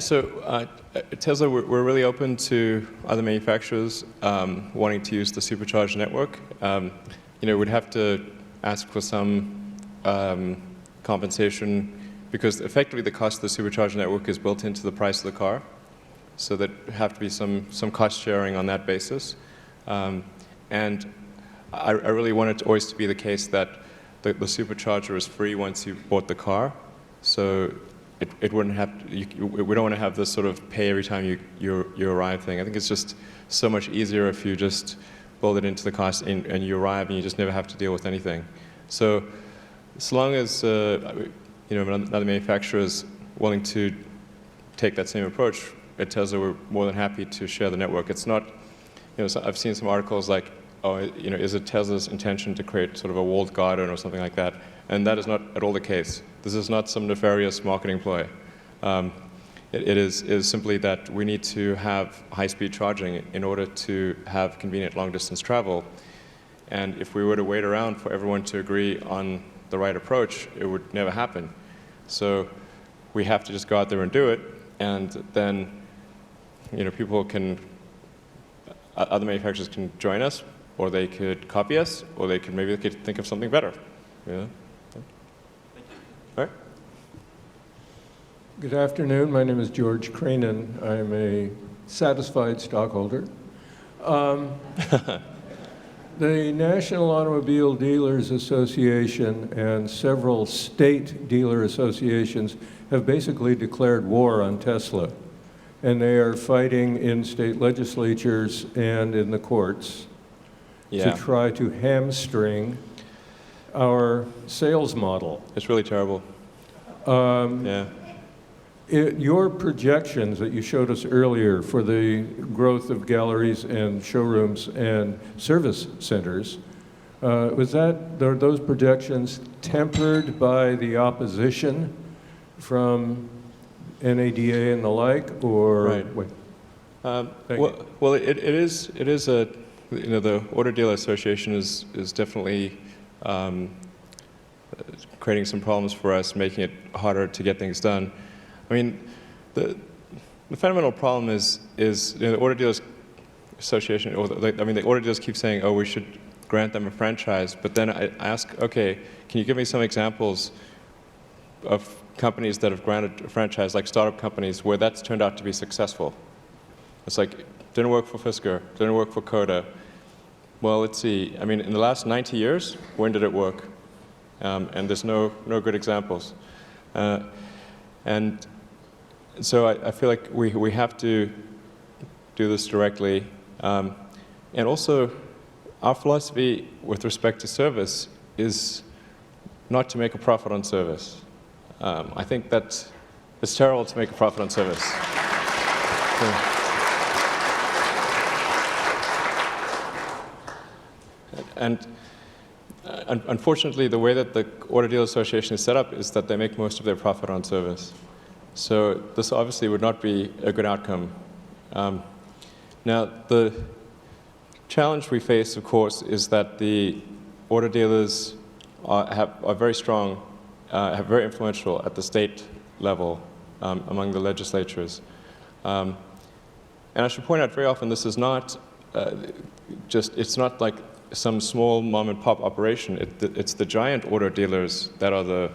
So Tesla, we're really open to other manufacturers wanting to use the supercharger network. We'd have to ask for some compensation because effectively the cost of the supercharger network is built into the price of the car. So there have to be some cost sharing on that basis. And I really want it always to be the case that the supercharger is free once you bought the car. So it wouldn't have we don't want to have this sort of pay every time you arrive thing. I think it's just so much easier if you just build it into the cost and you arrive and you just never have to deal with anything. So as long as another manufacturer is willing to take that same approach, at Tesla we're more than happy to share the network. It's not, so I've seen some articles like, is it Tesla's intention to create sort of a walled garden or something like that? And that is not at all the case. This is not some nefarious marketing ploy. It is simply that we need to have high-speed charging in order to have convenient long-distance travel. And if we were to wait around for everyone to agree on the right approach, it would never happen. So we have to just go out there and do it, and then other manufacturers can join us, or they could copy us, or they could think of something better. Yeah. All right. Good afternoon. My name is George Cranen. I'm a satisfied stockholder. The National Automobile Dealers Association and several state dealer associations have basically declared war on Tesla. And they are fighting in state legislatures and in the courts to try to hamstring our sales model. It's really terrible. Your projections that you showed us earlier for the growth of galleries and showrooms and service centers, are those projections tempered by the opposition from NADA and the like, or? Right. Well, it is the Auto Dealer Association is definitely creating some problems for us, making it harder to get things done. I mean, The fundamental problem is the Auto Dealers Association, or the Auto Dealers keep saying, oh, we should grant them a franchise, but then I ask, okay, can you give me some examples of companies that have granted a franchise, like startup companies, where that's turned out to be successful? It's like, didn't work for Fisker, didn't work for Coda. Well, let's see, I mean, in the last 90 years, when did it work? And there's no good examples. And so I feel like we have to do this directly. And also, our philosophy with respect to service is not to make a profit on service. I think that it's terrible to make a profit on service. And unfortunately, the way that the Auto Dealer Association is set up is that they make most of their profit on service. So this obviously would not be a good outcome. Now, the challenge we face, of course, is that the auto dealers are very strong, very influential at the state level among the legislatures. And I should point out very often this is not it's not like some small mom and pop operation. It's the giant auto dealers that are the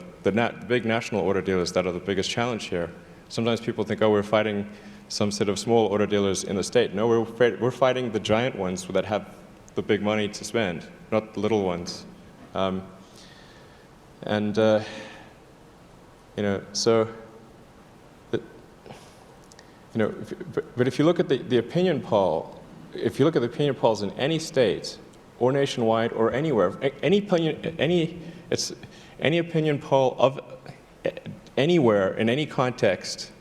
big national auto dealers that are the biggest challenge here. Sometimes people think, oh, we're fighting some set of small auto dealers in the state. No, we're fighting the giant ones that have the big money to spend, not the little ones. So, but if you look at the opinion poll, if you look at the opinion polls in any state, or nationwide, or anywhere, any opinion poll of anywhere in any context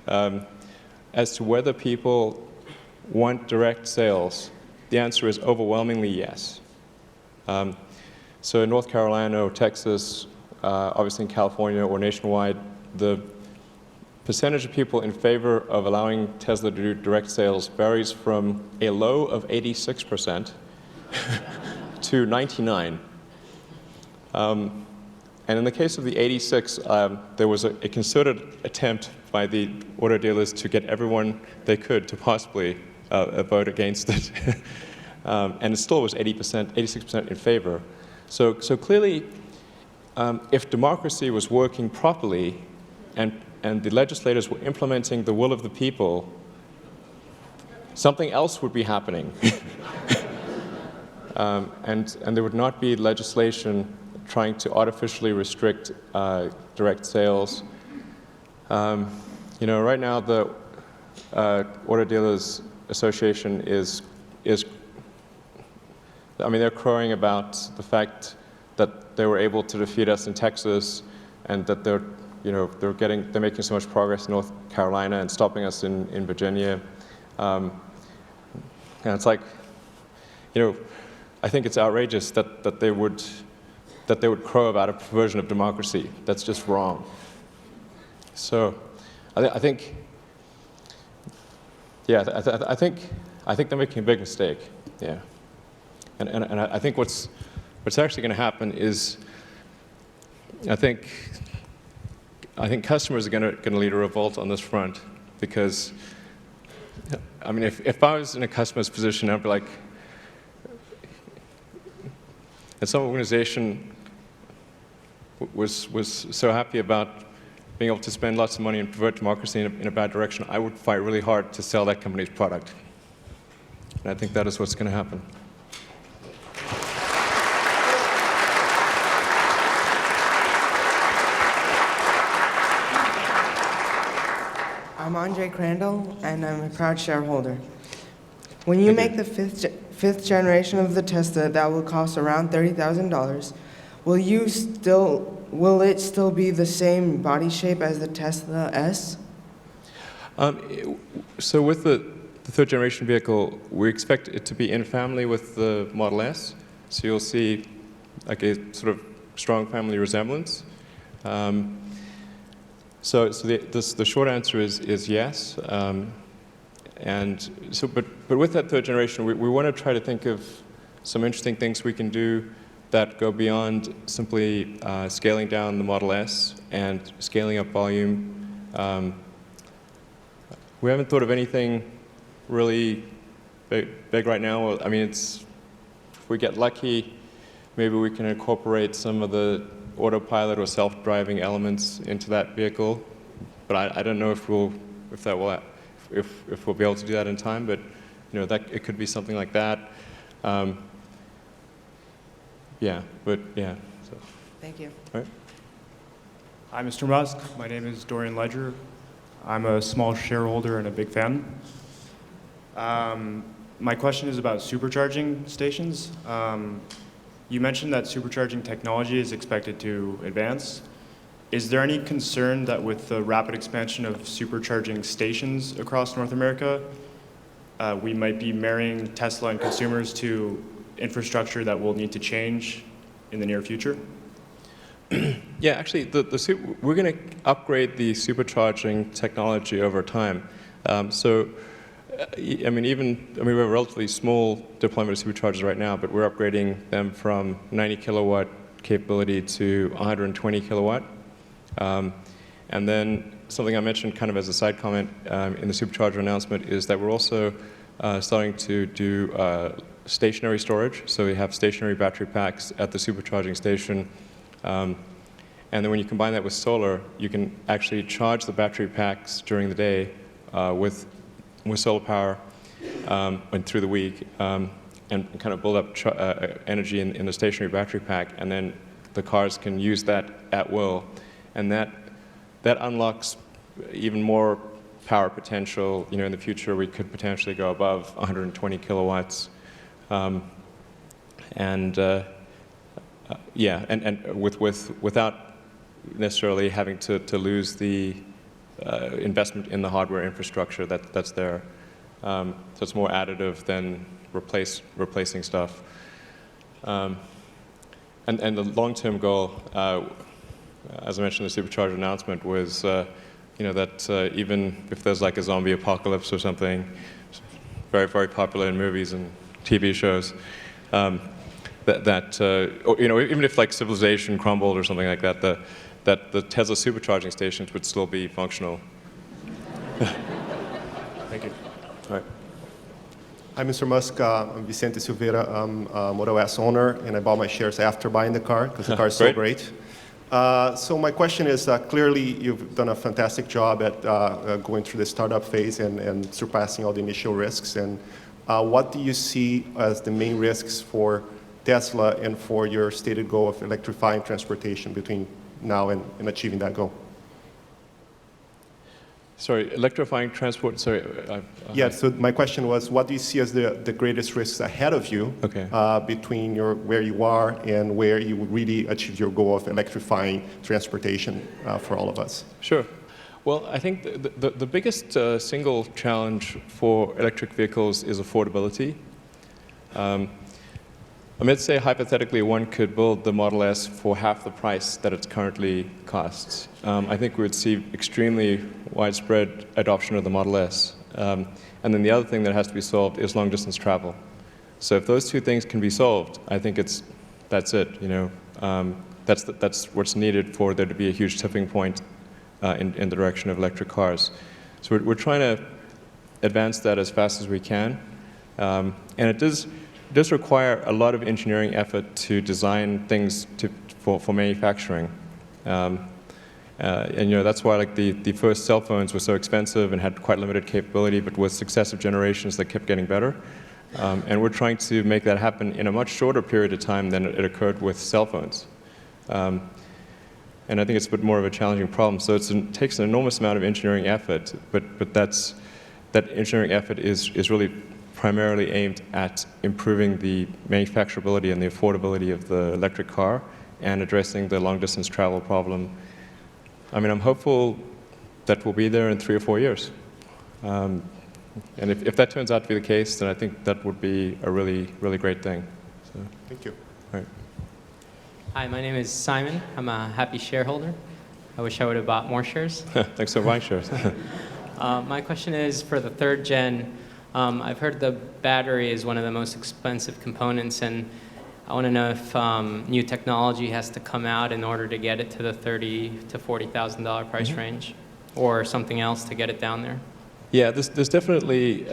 as to whether people want direct sales, the answer is overwhelmingly yes. So in North Carolina or Texas, obviously in California or nationwide, the percentage of people in favor of allowing Tesla to do direct sales varies from a low of 86% to 99%. And in the case of the 86, there was a concerted attempt by the auto dealers to get everyone they could to possibly vote against it. And it still was 86% in favor. So clearly, if democracy was working properly and the legislators were implementing the will of the people, something else would be happening. And there would not be legislation trying to artificially restrict direct sales. Right now the Auto Dealers Association is they're crowing about the fact that they were able to defeat us in Texas, and that they're making so much progress in North Carolina and stopping us in Virginia. And it's like, I think it's outrageous that they would crow about a perversion of democracy. That's just wrong. So, I think they're making a big mistake. Yeah, and I think what's actually going to happen is, I think customers are going to lead a revolt on this front, because, if I was in a customer's position, I'd be like, and some organization was so happy about being able to spend lots of money and pervert democracy in a bad direction, I would fight really hard to sell that company's product. And I think that is what's going to happen. I'm Andre Crandall, and I'm a proud shareholder. When you make the fifth generation of the Tesla, that will cost around $30,000. Will it still be the same body shape as the Tesla S? So with the third generation vehicle, we expect it to be in family with the Model S. So you'll see like a sort of strong family resemblance. So the short answer is yes. But with that third generation, we want to try to think of some interesting things we can do that go beyond simply scaling down the Model S and scaling up volume. We haven't thought of anything really big right now. I mean, if we get lucky, maybe we can incorporate some of the autopilot or self-driving elements into that vehicle. But I don't know if we'll be able to do that in time. But that it could be something like that. Yeah. So. Thank you. All right. Hi, Mr. Musk. My name is Dorian Ledger. I'm a small shareholder and a big fan. My question is about supercharging stations. You mentioned that supercharging technology is expected to advance. Is there any concern that with the rapid expansion of supercharging stations across North America, we might be marrying Tesla and consumers to infrastructure that will need to change in the near future? Yeah, actually, we're going to upgrade the supercharging technology over time. I mean, we have a relatively small deployment of superchargers right now, but we're upgrading them from 90 kilowatt capability to 120 kilowatt. And then something I mentioned kind of as a side comment in the supercharger announcement is that we're also starting to do stationary storage. So we have stationary battery packs at the supercharging station. And then when you combine that with solar, you can actually charge the battery packs during the day with solar power and through the week and kind of build up energy in the stationary battery pack. And then the cars can use that at will. And that unlocks even more power potential. In the future, we could potentially go above 120 kilowatts. And without necessarily having to lose the investment in the hardware infrastructure that's there. So it's more additive than replacing stuff. And the long-term goal, as I mentioned in the supercharger announcement, was that even if there's like a zombie apocalypse or something, very, very popular in movies and TV shows, even if like civilization crumbled or something like that, that the Tesla supercharging stations would still be functional. Thank you. All right. Hi, Mr. Musk. I'm Vicente Silveira. I'm a Model S owner, and I bought my shares after buying the car because the car is so great. So my question is, clearly you've done a fantastic job at going through the startup phase and surpassing all the initial risks. And what do you see as the main risks for Tesla and for your stated goal of electrifying transportation between now and achieving that goal? Sorry, electrifying transport, sorry. Yeah, so my question was, what do you see as the greatest risks ahead of you between where you are and where you would really achieve your goal of electrifying transportation for all of us? Sure. Well, I think the biggest single challenge for electric vehicles is affordability. Let's say hypothetically one could build the Model S for half the price that it currently costs. I think we would see extremely widespread adoption of the Model S. And then the other thing that has to be solved is long distance travel. So if those two things can be solved, I think that's it. That's what's needed for there to be a huge tipping point in the direction of electric cars. So we're trying to advance that as fast as we can. And it does require a lot of engineering effort to design things for manufacturing. And that's why the first cell phones were so expensive and had quite limited capability, but with successive generations they kept getting better. And we're trying to make that happen in a much shorter period of time than it occurred with cell phones. And I think it's a bit more of a challenging problem. So it takes an enormous amount of engineering effort, but that engineering effort is really primarily aimed at improving the manufacturability and the affordability of the electric car and addressing the long-distance travel problem. I mean, I'm hopeful that we'll be there in 3 or 4 years. And if that turns out to be the case, then I think that would be a really, really great thing. So, thank you. All right. Hi, my name is Simon. I'm a happy shareholder. I wish I would have bought more shares. Thanks for buying shares. My question is for the third gen. I've heard the battery is one of the most expensive components, and I want to know if new technology has to come out in order to get it to the $30,000 to $40,000 price range, or something else to get it down there. Yeah, there's definitely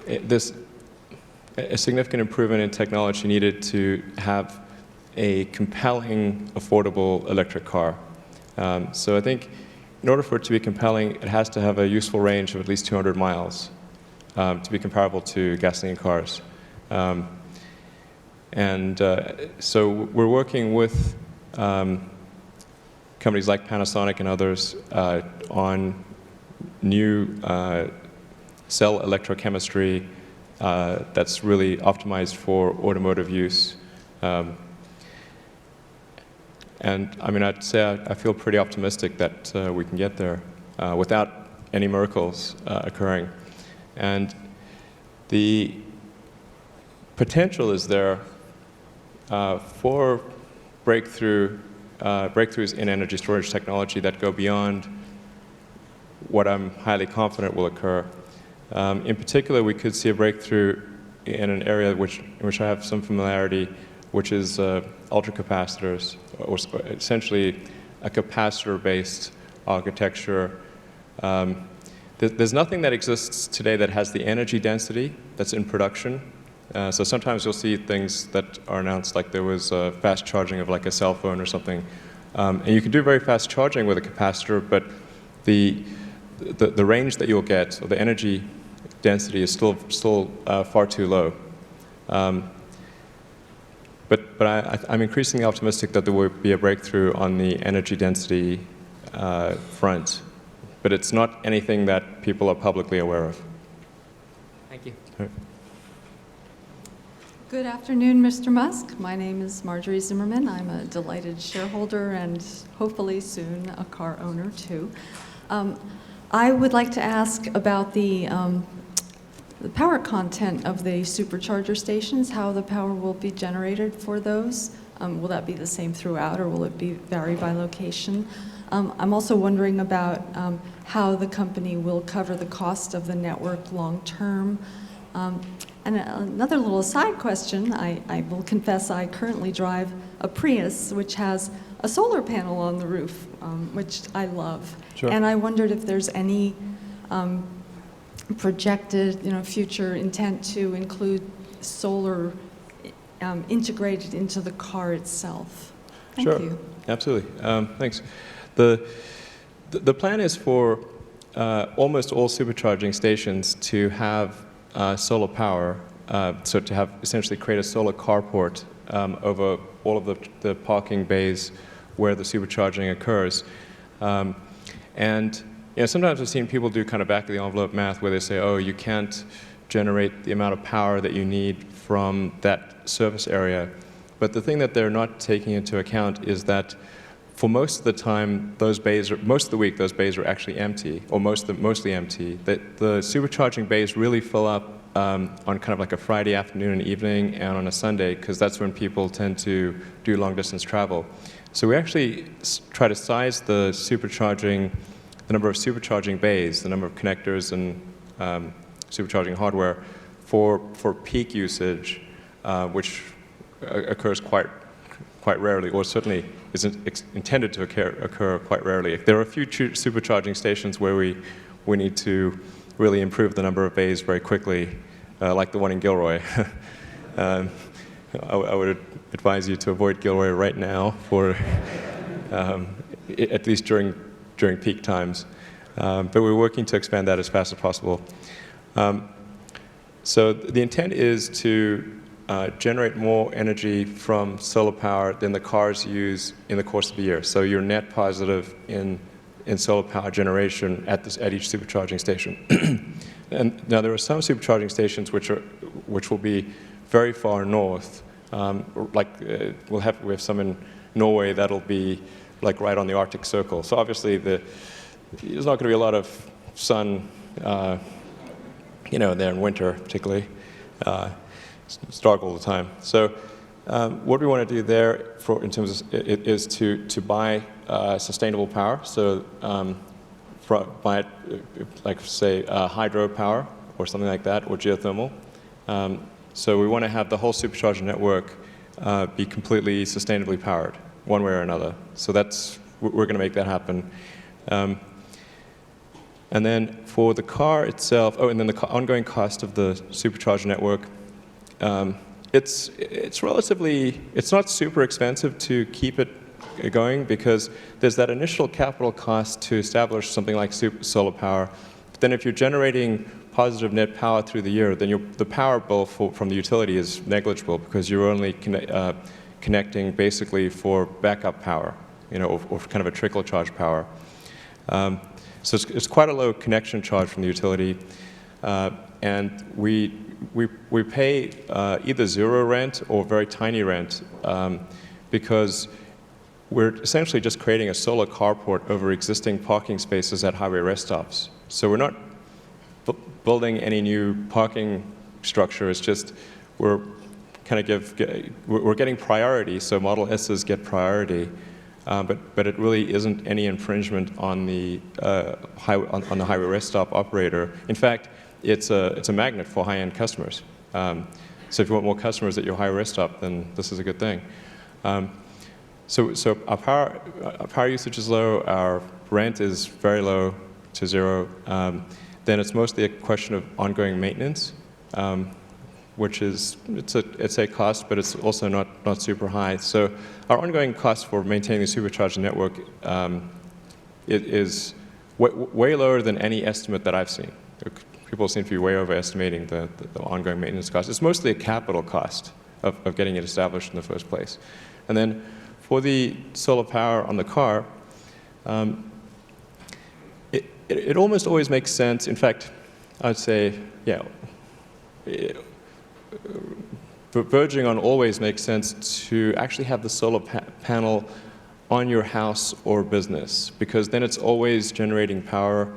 there's a significant improvement in technology needed to have a compelling, affordable electric car. So I think in order for it to be compelling, it has to have a useful range of at least 200 miles to be comparable to gasoline cars. So we're working with companies like Panasonic and others on new cell electrochemistry that's really optimized for automotive use. And I mean, I'd say I feel pretty optimistic that we can get there without any miracles occurring. And the potential is there for breakthroughs in energy storage technology that go beyond what I'm highly confident will occur. In particular, we could see a breakthrough in an area in which I have some familiarity, which is ultracapacitors, or essentially a capacitor-based architecture. There's nothing that exists today that has the energy density that's in production. So sometimes you'll see things that are announced, like there was fast charging of like a cell phone or something. And you can do very fast charging with a capacitor, but the range that you'll get, or the energy density, is still far too low. But I'm increasingly optimistic that there will be a breakthrough on the energy density front. But it's not anything that people are publicly aware of. Thank you. All right. Good afternoon, Mr. Musk. My name is Marjorie Zimmerman. I'm a delighted shareholder and hopefully soon a car owner too. I would like to ask about the power content of the supercharger stations, how the power will be generated for those. Will that be the same throughout, or will it vary by location? I'm also wondering about how the company will cover the cost of the network long-term. And another little side question, I will confess I currently drive a Prius, which has a solar panel on the roof, which I love. Sure. And I wondered if there's any projected, future intent to include solar integrated into the car itself. Thank Sure. you. Absolutely. Thanks. The plan is for almost all supercharging stations to have solar power, so to have essentially create a solar carport over all of the parking bays where the supercharging occurs. And sometimes I've seen people do kind of back of the envelope math where they say, oh, you can't generate the amount of power that you need from that surface area. But the thing that they're not taking into account is that for most of the time, most of the week, those bays are actually empty, or mostly empty. That the supercharging bays really fill up on kind of like a Friday afternoon and evening, and on a Sunday, because that's when people tend to do long-distance travel. So we actually try to size the number of supercharging bays, the number of connectors and supercharging hardware for peak usage, which occurs quite rarely, or certainly is intended to occur quite rarely. There are a few supercharging stations where we need to really improve the number of bays very quickly, like the one in Gilroy. I would advise you to avoid Gilroy right now, for at least during peak times. But we're working to expand that as fast as possible. So the intent is to generate more energy from solar power than the cars use in the course of the year. So you're net positive in solar power generation at each supercharging station. And now there are some supercharging stations which will be very far north. We have some in Norway that'll be like right on the Arctic Circle. So obviously there's not going to be a lot of sun, there in winter particularly. It's dark all the time. So what we want to do there is to buy sustainable power. So buy like say hydropower or something like that, or geothermal. So we want to have the whole supercharger network be completely sustainably powered, one way or another. So we're going to make that happen. And then for the car itself, and then the ongoing cost of the supercharger network, it's relatively, it's not super expensive to keep it going because there's that initial capital cost to establish something like solar power. But then if you're generating positive net power through the year, then the power bill from the utility is negligible because you're only connecting basically for backup power, or kind of a trickle charge power. So it's quite a low connection charge from the utility, and we pay either zero rent or very tiny rent because we're essentially just creating a solar carport over existing parking spaces at highway rest stops. So we're not building any new parking structure. It's just we're getting priority, so Model S's get priority. But it really isn't any infringement on the highway rest stop operator. In fact, it's a magnet for high-end customers. So if you want more customers at your highway rest stop, then this is a good thing. So our power usage is low. Our rent is very low to zero. Then it's mostly a question of ongoing maintenance, which is it's a cost, but it's also not super high. So our ongoing cost for maintaining the supercharger network is way lower than any estimate that I've seen. People seem to be way overestimating the ongoing maintenance cost. It's mostly a capital cost of getting it established in the first place. And then for the solar power on the car, it almost always makes sense. In fact, I'd say, yeah, verging on always makes sense to actually have the solar panel on your house or business, because then it's always generating power.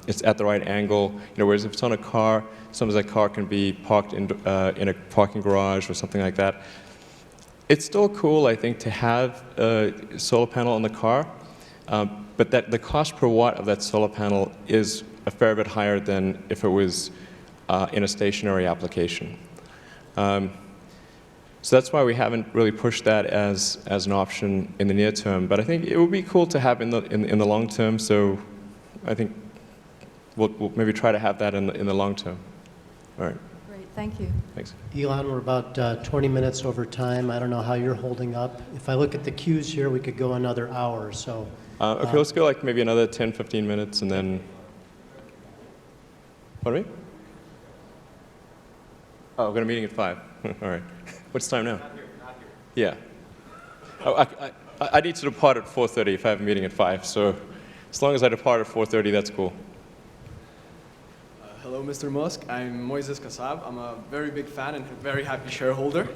It's at the right angle. Whereas if it's on a car, sometimes that car can be parked in a parking garage or something like that. It's still cool, I think, to have a solar panel on the car, but the cost per watt of that solar panel is a fair bit higher than if it was in a stationary application. So that's why we haven't really pushed that as an option in the near term. But I think it would be cool to have in the long term. So I think we'll maybe try to have that in the long term. All right. Great, thank you. Thanks. Elon, we're about 20 minutes over time. I don't know how you're holding up. If I look at the queues here, we could go another hour. So. Okay, let's go like maybe another 10, 15 minutes, and then. Pardon me? Oh, we've got a meeting at 5. All right. What's time now? Not here. Yeah. Oh, I need to depart at 4:30 if I have a meeting at 5. So as long as I depart at 4:30, that's cool. Hello, Mr. Musk. I'm Moises Kassab. I'm a very big fan and a very happy shareholder.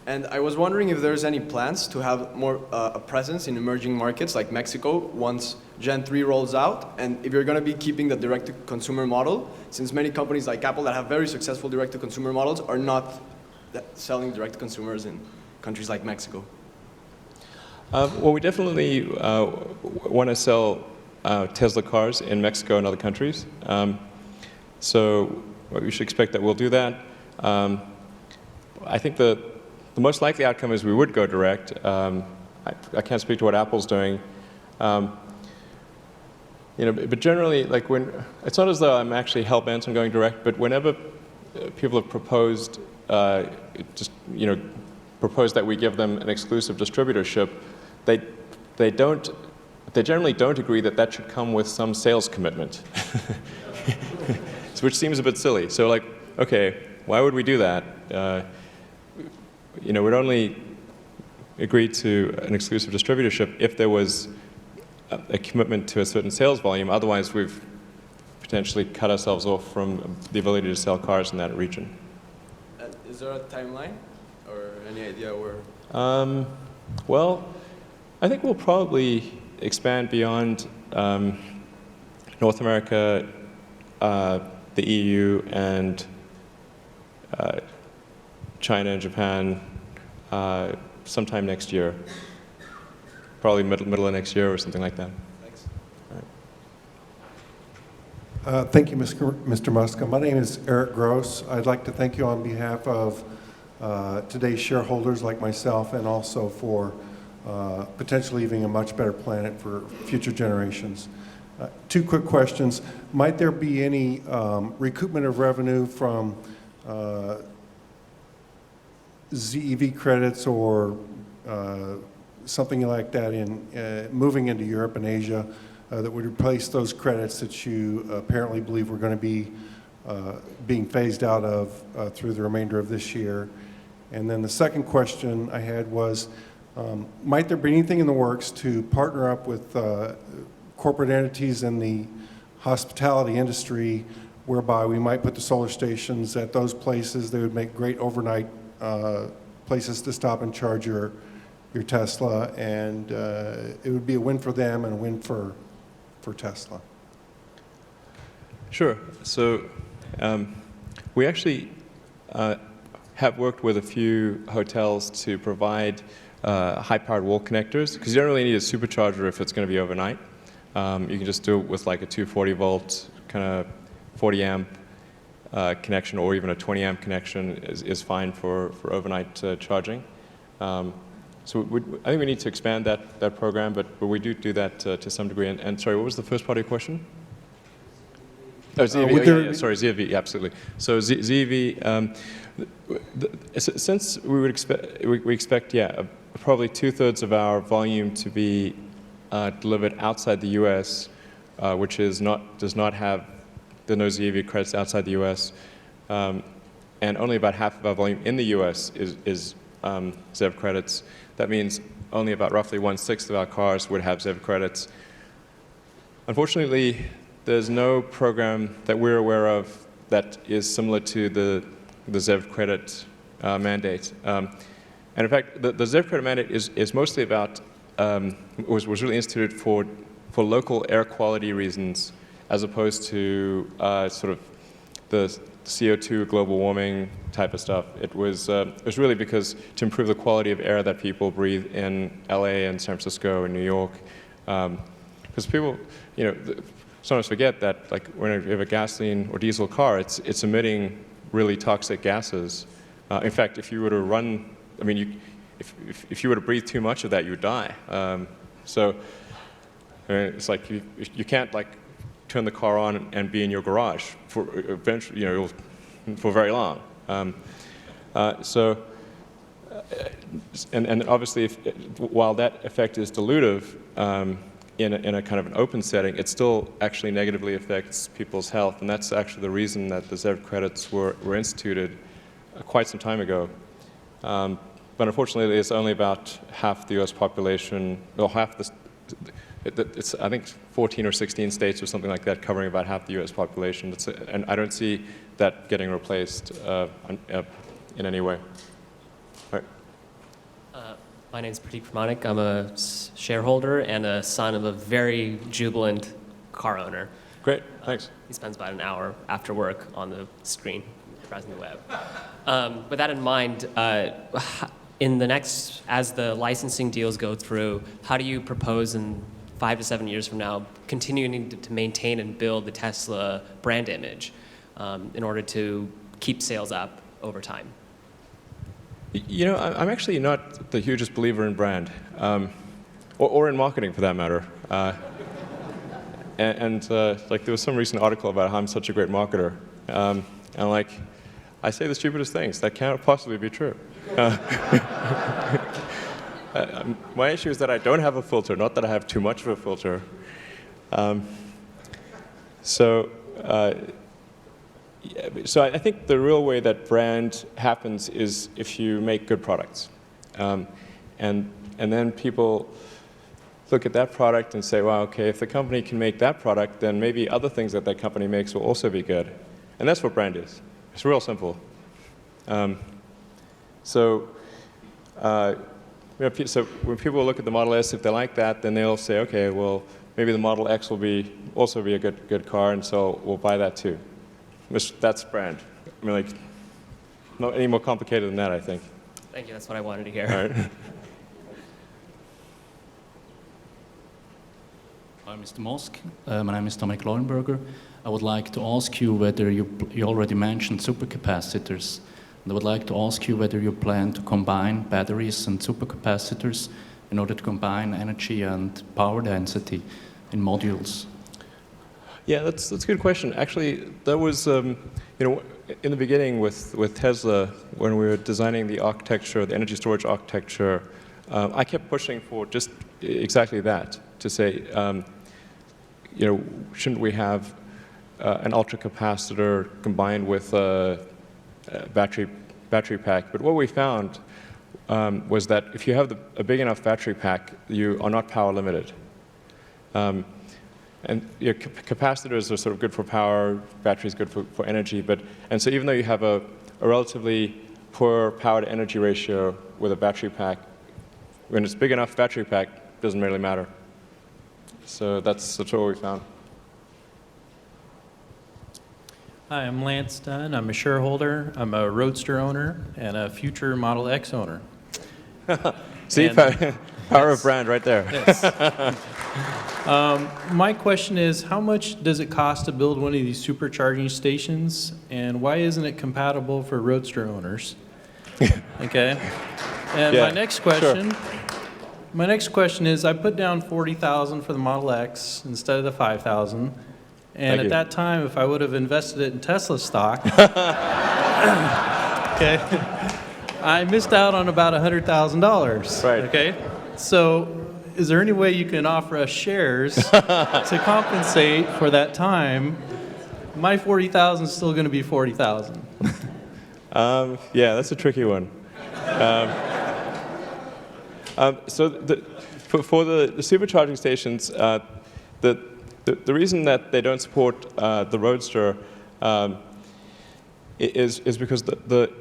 And I was wondering if there's any plans to have more a presence in emerging markets like Mexico once Gen 3 rolls out, and if you're going to be keeping the direct-to-consumer model, since many companies like Apple that have very successful direct-to-consumer models are not selling direct-to-consumers in countries like Mexico. Well, we definitely want to sell Tesla cars in Mexico and other countries. So you should expect that we'll do that. I think the most likely outcome is we would go direct. I can't speak to what Apple's doing. But generally, like it's not as though I'm actually hell-bent on going direct, but whenever people have proposed, proposed that we give them an exclusive distributorship, they generally don't agree that should come with some sales commitment, which seems a bit silly. So like, okay, why would we do that? We'd only agree to an exclusive distributorship if there was a commitment to a certain sales volume. Otherwise, we've potentially cut ourselves off from the ability to sell cars in that region. Is there a timeline or any idea where? Well, I think we'll probably expand beyond North America, the EU, and China and Japan sometime next year. Probably middle of next year or something like that. Thanks. All right. Thank you, Mr. Musk. My name is Eric Gross. I'd like to thank you on behalf of today's shareholders like myself, and also for potentially leaving a much better planet for future generations. Two quick questions. Might there be any recoupment of revenue from ZEV credits or something like that in moving into Europe and Asia that would replace those credits that you apparently believe were going to be being phased out of through the remainder of this year? And then the second question I had was, might there be anything in the works to partner up with corporate entities in the hospitality industry whereby we might put the solar stations at those places? They would make great overnight places to stop and charge your Tesla, and it would be a win for them and a win for Tesla. Sure. So we actually have worked with a few hotels to provide high-powered wall connectors, because you don't really need a supercharger if it's going to be overnight. You can just do it with like a 240-volt kind of 40-amp connection, or even a 20-amp connection is fine for overnight charging. So I think we need to expand that program, but we do that to some degree. And sorry, what was the first part of your question? Oh, ZEV. Sorry, ZEV, absolutely. So ZEV, since we expect, probably 2/3 of our volume to be delivered outside the U.S., which does not have the no ZEV credits outside the U.S., and only about half of our volume in the U.S. is ZEV credits. That means only about roughly 1/6 of our cars would have ZEV credits. Unfortunately, there's no program that we're aware of that is similar to the ZEV credit mandate. And in fact, the ZEV credit mandate is mostly about, was really instituted for local air quality reasons, as opposed to sort of the CO2 global warming type of stuff. It was really because to improve the quality of air that people breathe in LA and San Francisco and New York. Because people, sometimes forget that, like, when you have a gasoline or diesel car, it's emitting really toxic gases. In fact, if you were to run, if you were to breathe too much of that, you would die. So it's like you can't like turn the car on and be in your garage for eventually, for very long. And obviously, while that effect is dilutive, in a kind of an open setting, it still actually negatively affects people's health, and that's actually the reason that the ZEV credits were instituted quite some time ago. But unfortunately, it's only about half the U.S. population, or half it's I think 14 or 16 states or something like that, covering about half the U.S. population. And I don't see that getting replaced in any way. My name is Pradeep Pramanik. I'm a shareholder and a son of a very jubilant car owner. Great, thanks. He spends about an hour after work on the screen, browsing the web. With that in mind, as the licensing deals go through, how do you propose in 5 to 7 years from now continuing to maintain and build the Tesla brand image in order to keep sales up over time? I'm actually not the hugest believer in brand, or in marketing for that matter. Like there was some recent article about how I'm such a great marketer, and like I say the stupidest things that cannot possibly be true. My issue is that I don't have a filter, not that I have too much of a filter. So I think the real way that brand happens is if you make good products. And then people look at that product and say, well, okay, if the company can make that product, then maybe other things that company makes will also be good. And that's what brand is. It's real simple. So when people look at the Model S, if they like that, then they'll say, okay, well, maybe the Model X will also be a good car, and so we'll buy that too. That's brand. Not any more complicated than that, I think. Thank you. That's what I wanted to hear. All right. Hi, Mr. Musk. My name is Dominic Leuenberger. I would like to ask you whether you already mentioned supercapacitors. And I would like to ask you whether you plan to combine batteries and supercapacitors in order to combine energy and power density in modules. Yeah, that's a good question. Actually, that was, you know, in the beginning with Tesla, when we were designing the architecture, the energy storage architecture, I kept pushing for just exactly that, to say, you know, shouldn't we have an ultracapacitor combined with a battery pack? But what we found was that if you have a big enough battery pack, you are not power limited. And you know, capacitors are sort of good for power, batteries good for energy, and so even though you have a relatively poor power to energy ratio with a battery pack, when it's big enough battery pack, it doesn't really matter. So that's what we found. Hi, I'm Lance Dunn. I'm a shareholder. I'm a Roadster owner and a future Model X owner. See, power of brand right there. Yes. My question is, how much does it cost to build one of these supercharging stations, and why isn't it compatible for Roadster owners? Okay. And Yeah, my next question is, I put down $40,000 for the Model X instead of the $5,000, and Thank at you. that time, if I would have invested it in Tesla stock, okay, I missed out on about $100,000. Right. Okay. So, is there any way you can offer us shares to compensate for that time? My $40,000 is still going to be $40,000. Yeah, that's a tricky one. So for the supercharging stations, the reason that they don't support the Roadster is because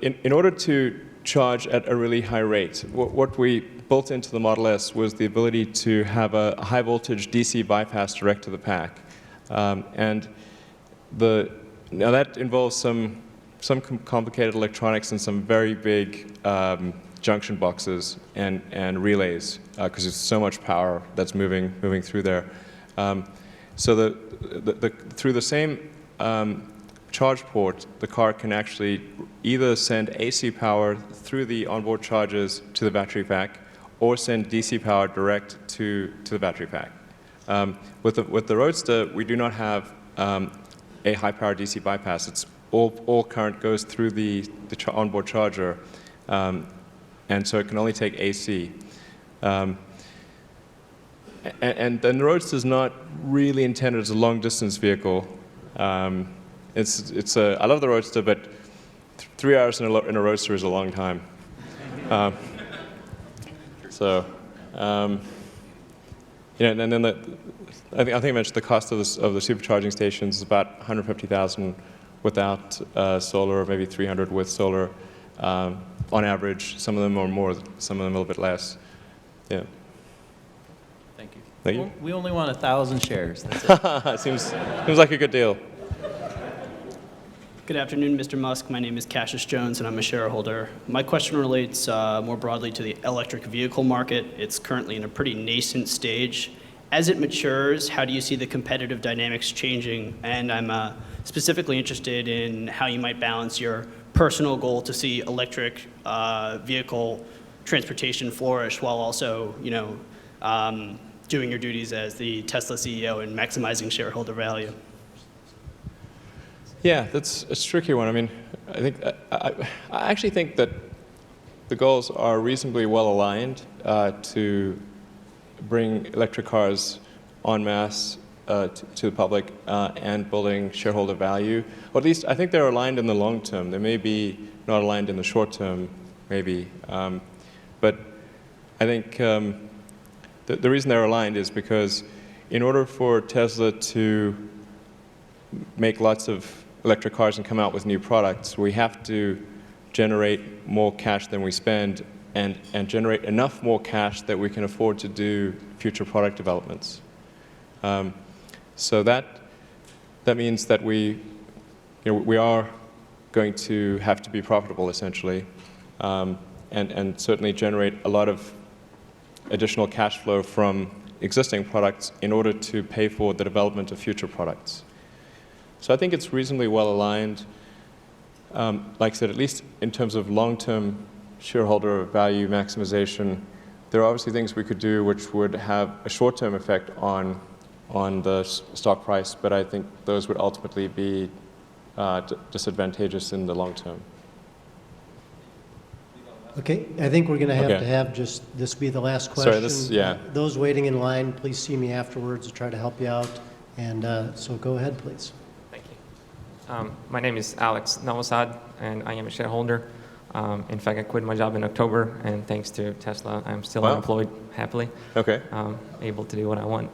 in order to charge at a really high rate, what we built into the Model S was the ability to have a high voltage DC bypass direct to the pack. And now that involves some complicated electronics and some very big junction boxes and relays, because there's so much power that's moving through there. So through the same charge port, the car can actually either send AC power through the onboard chargers to the battery pack, or send DC power direct to the battery pack. With the Roadster, we do not have a high power DC bypass. It's all current goes through the onboard charger, and so it can only take AC. And then the Roadster is not really intended as a long distance vehicle. I love the Roadster, but 3 hours in a Roadster is a long time. So, you know, and then I think I mentioned the cost of the supercharging stations is about $150,000 without solar, or maybe $300,000 with solar. On average, some of them are more, some of them a little bit less. Yeah. Thank you. Thank you. We only want 1,000 shares. That's it. seems like a good deal. Good afternoon, Mr. Musk. My name is Cassius Jones, and I'm a shareholder. My question relates more broadly to the electric vehicle market. It's currently in a pretty nascent stage. As it matures, how do you see the competitive dynamics changing? And I'm specifically interested in how you might balance your personal goal to see electric vehicle transportation flourish while also, you know, doing your duties as the Tesla CEO and maximizing shareholder value. Yeah, that's a tricky one. I mean, I actually think that the goals are reasonably well aligned to bring electric cars en masse to the public and building shareholder value. Or at least I think they're aligned in the long term. They may be not aligned in the short term, maybe. But I think the reason they're aligned is because in order for Tesla to make lots of electric cars and come out with new products, we have to generate more cash than we spend and generate enough more cash that we can afford to do future product developments. So that means that we are going to have to be profitable, essentially, and certainly generate a lot of additional cash flow from existing products in order to pay for the development of future products. So I think it's reasonably well aligned. Like I said, at least in terms of long-term shareholder value maximization, there are obviously things we could do which would have a short-term effect on on the stock price, but I think those would ultimately be disadvantageous in the long term. Okay, I think we're going to Okay. have just this be the last question. Sorry, this, yeah. Those waiting in line, please see me afterwards to try to help you out. And so go ahead, please. Thank you. My name is Alex Navasad, and I am a shareholder. In fact, I quit my job in October, and thanks to Tesla, I'm still unemployed happily. Okay. Able to do what I want.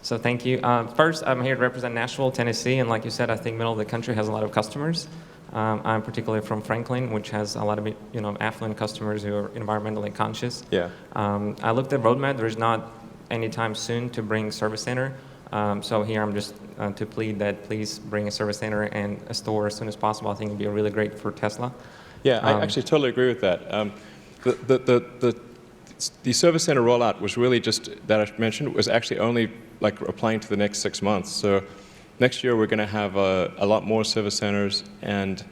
So thank you. First, I'm here to represent Nashville, Tennessee, and like you said, I think middle of the country has a lot of customers. I'm particularly from Franklin, which has a lot of affluent customers who are environmentally conscious. Yeah. I looked at roadmap. There's not any time soon to bring service center. So here I'm just to plead that please bring a service center and a store as soon as possible. I think it would be really great for Tesla. Yeah, I actually totally agree with that. The service center rollout was really just, that I mentioned, was actually only like applying to the next 6 months. So next year we're going to have a lot more service centers, and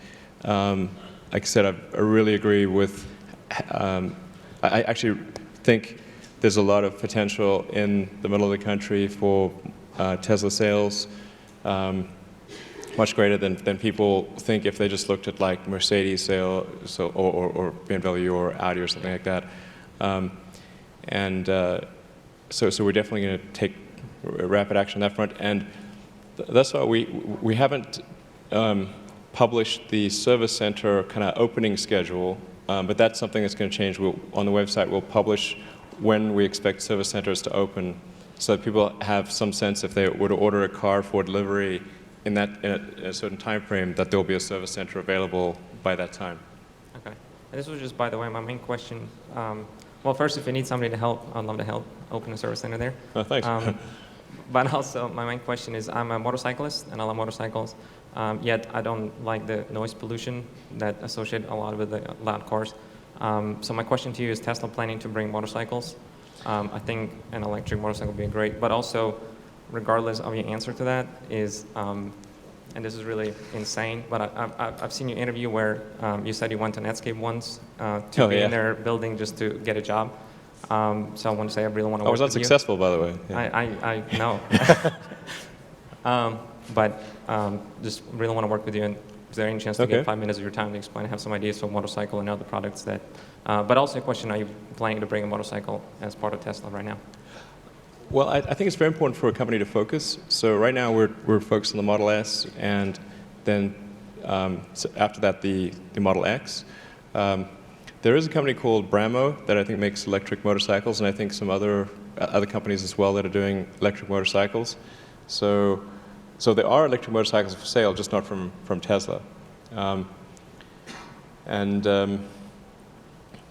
like I said, I really agree with, I actually think there's a lot of potential in the middle of the country for Tesla sales, much greater than people think if they just looked at like Mercedes sales or BMW or Audi or something like that. So we're definitely going to take rapid action on that front. And that's why we haven't published the service center kind of opening schedule, but that's something that's going to change. On the website, we'll publish when we expect service centers to open, so that people have some sense if they were to order a car for delivery in a certain time frame, that there will be a service center available by that time. Okay. And this was just, by the way, my main question. Well, first, if you need somebody to help, I'd love to help open a service center there. Oh, thanks. But also, my main question is, I'm a motorcyclist, and I love motorcycles, yet I don't like the noise pollution that associate a lot with the loud cars. So my question to you is, Tesla planning to bring motorcycles? I think an electric motorcycle would be great, but also, regardless of your answer to that, is, and this is really insane, but I've seen your interview where you said you went to Netscape once to be in their building just to get a job. So I want to say I really want to work with you. I was unsuccessful, by the way. Yeah. I know. But just really want to work with you. And is there any chance to get 5 minutes of your time to explain? I have some ideas for motorcycle and other products that. But also a question: are you planning to bring a motorcycle as part of Tesla right now? Well, I think it's very important for a company to focus. So right now we're focused on the Model S, and then so after that the Model X. There is a company called Bramo that I think makes electric motorcycles, and I think some other companies as well that are doing electric motorcycles. So there are electric motorcycles for sale, just not from Tesla.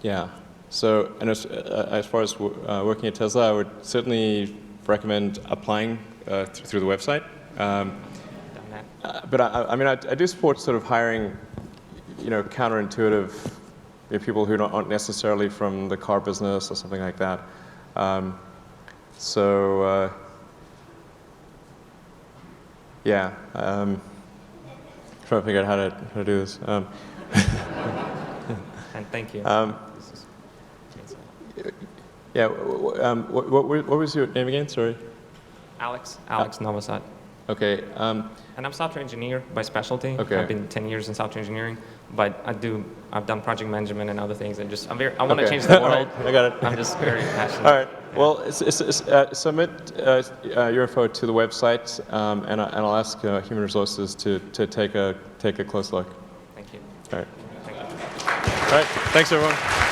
Yeah. So, and as far as working at Tesla, I would certainly recommend applying through the website. But I mean, I do support sort of hiring, counterintuitive people who aren't necessarily from the car business or something like that. Yeah. Trying to figure out how to do this. And thank you. Yeah. What was your name again? Sorry. Alex Navasad. Okay. And I'm a software engineer by specialty. Okay. I've been 10 years in software engineering, but I've done project management and other things, and I want to change the world. Right. I got it. I'm just very passionate. All right. Well, submit your info to the website, and I'll ask Human Resources to take a close look. Thank you. All right. Thank you. All right. Thanks, everyone.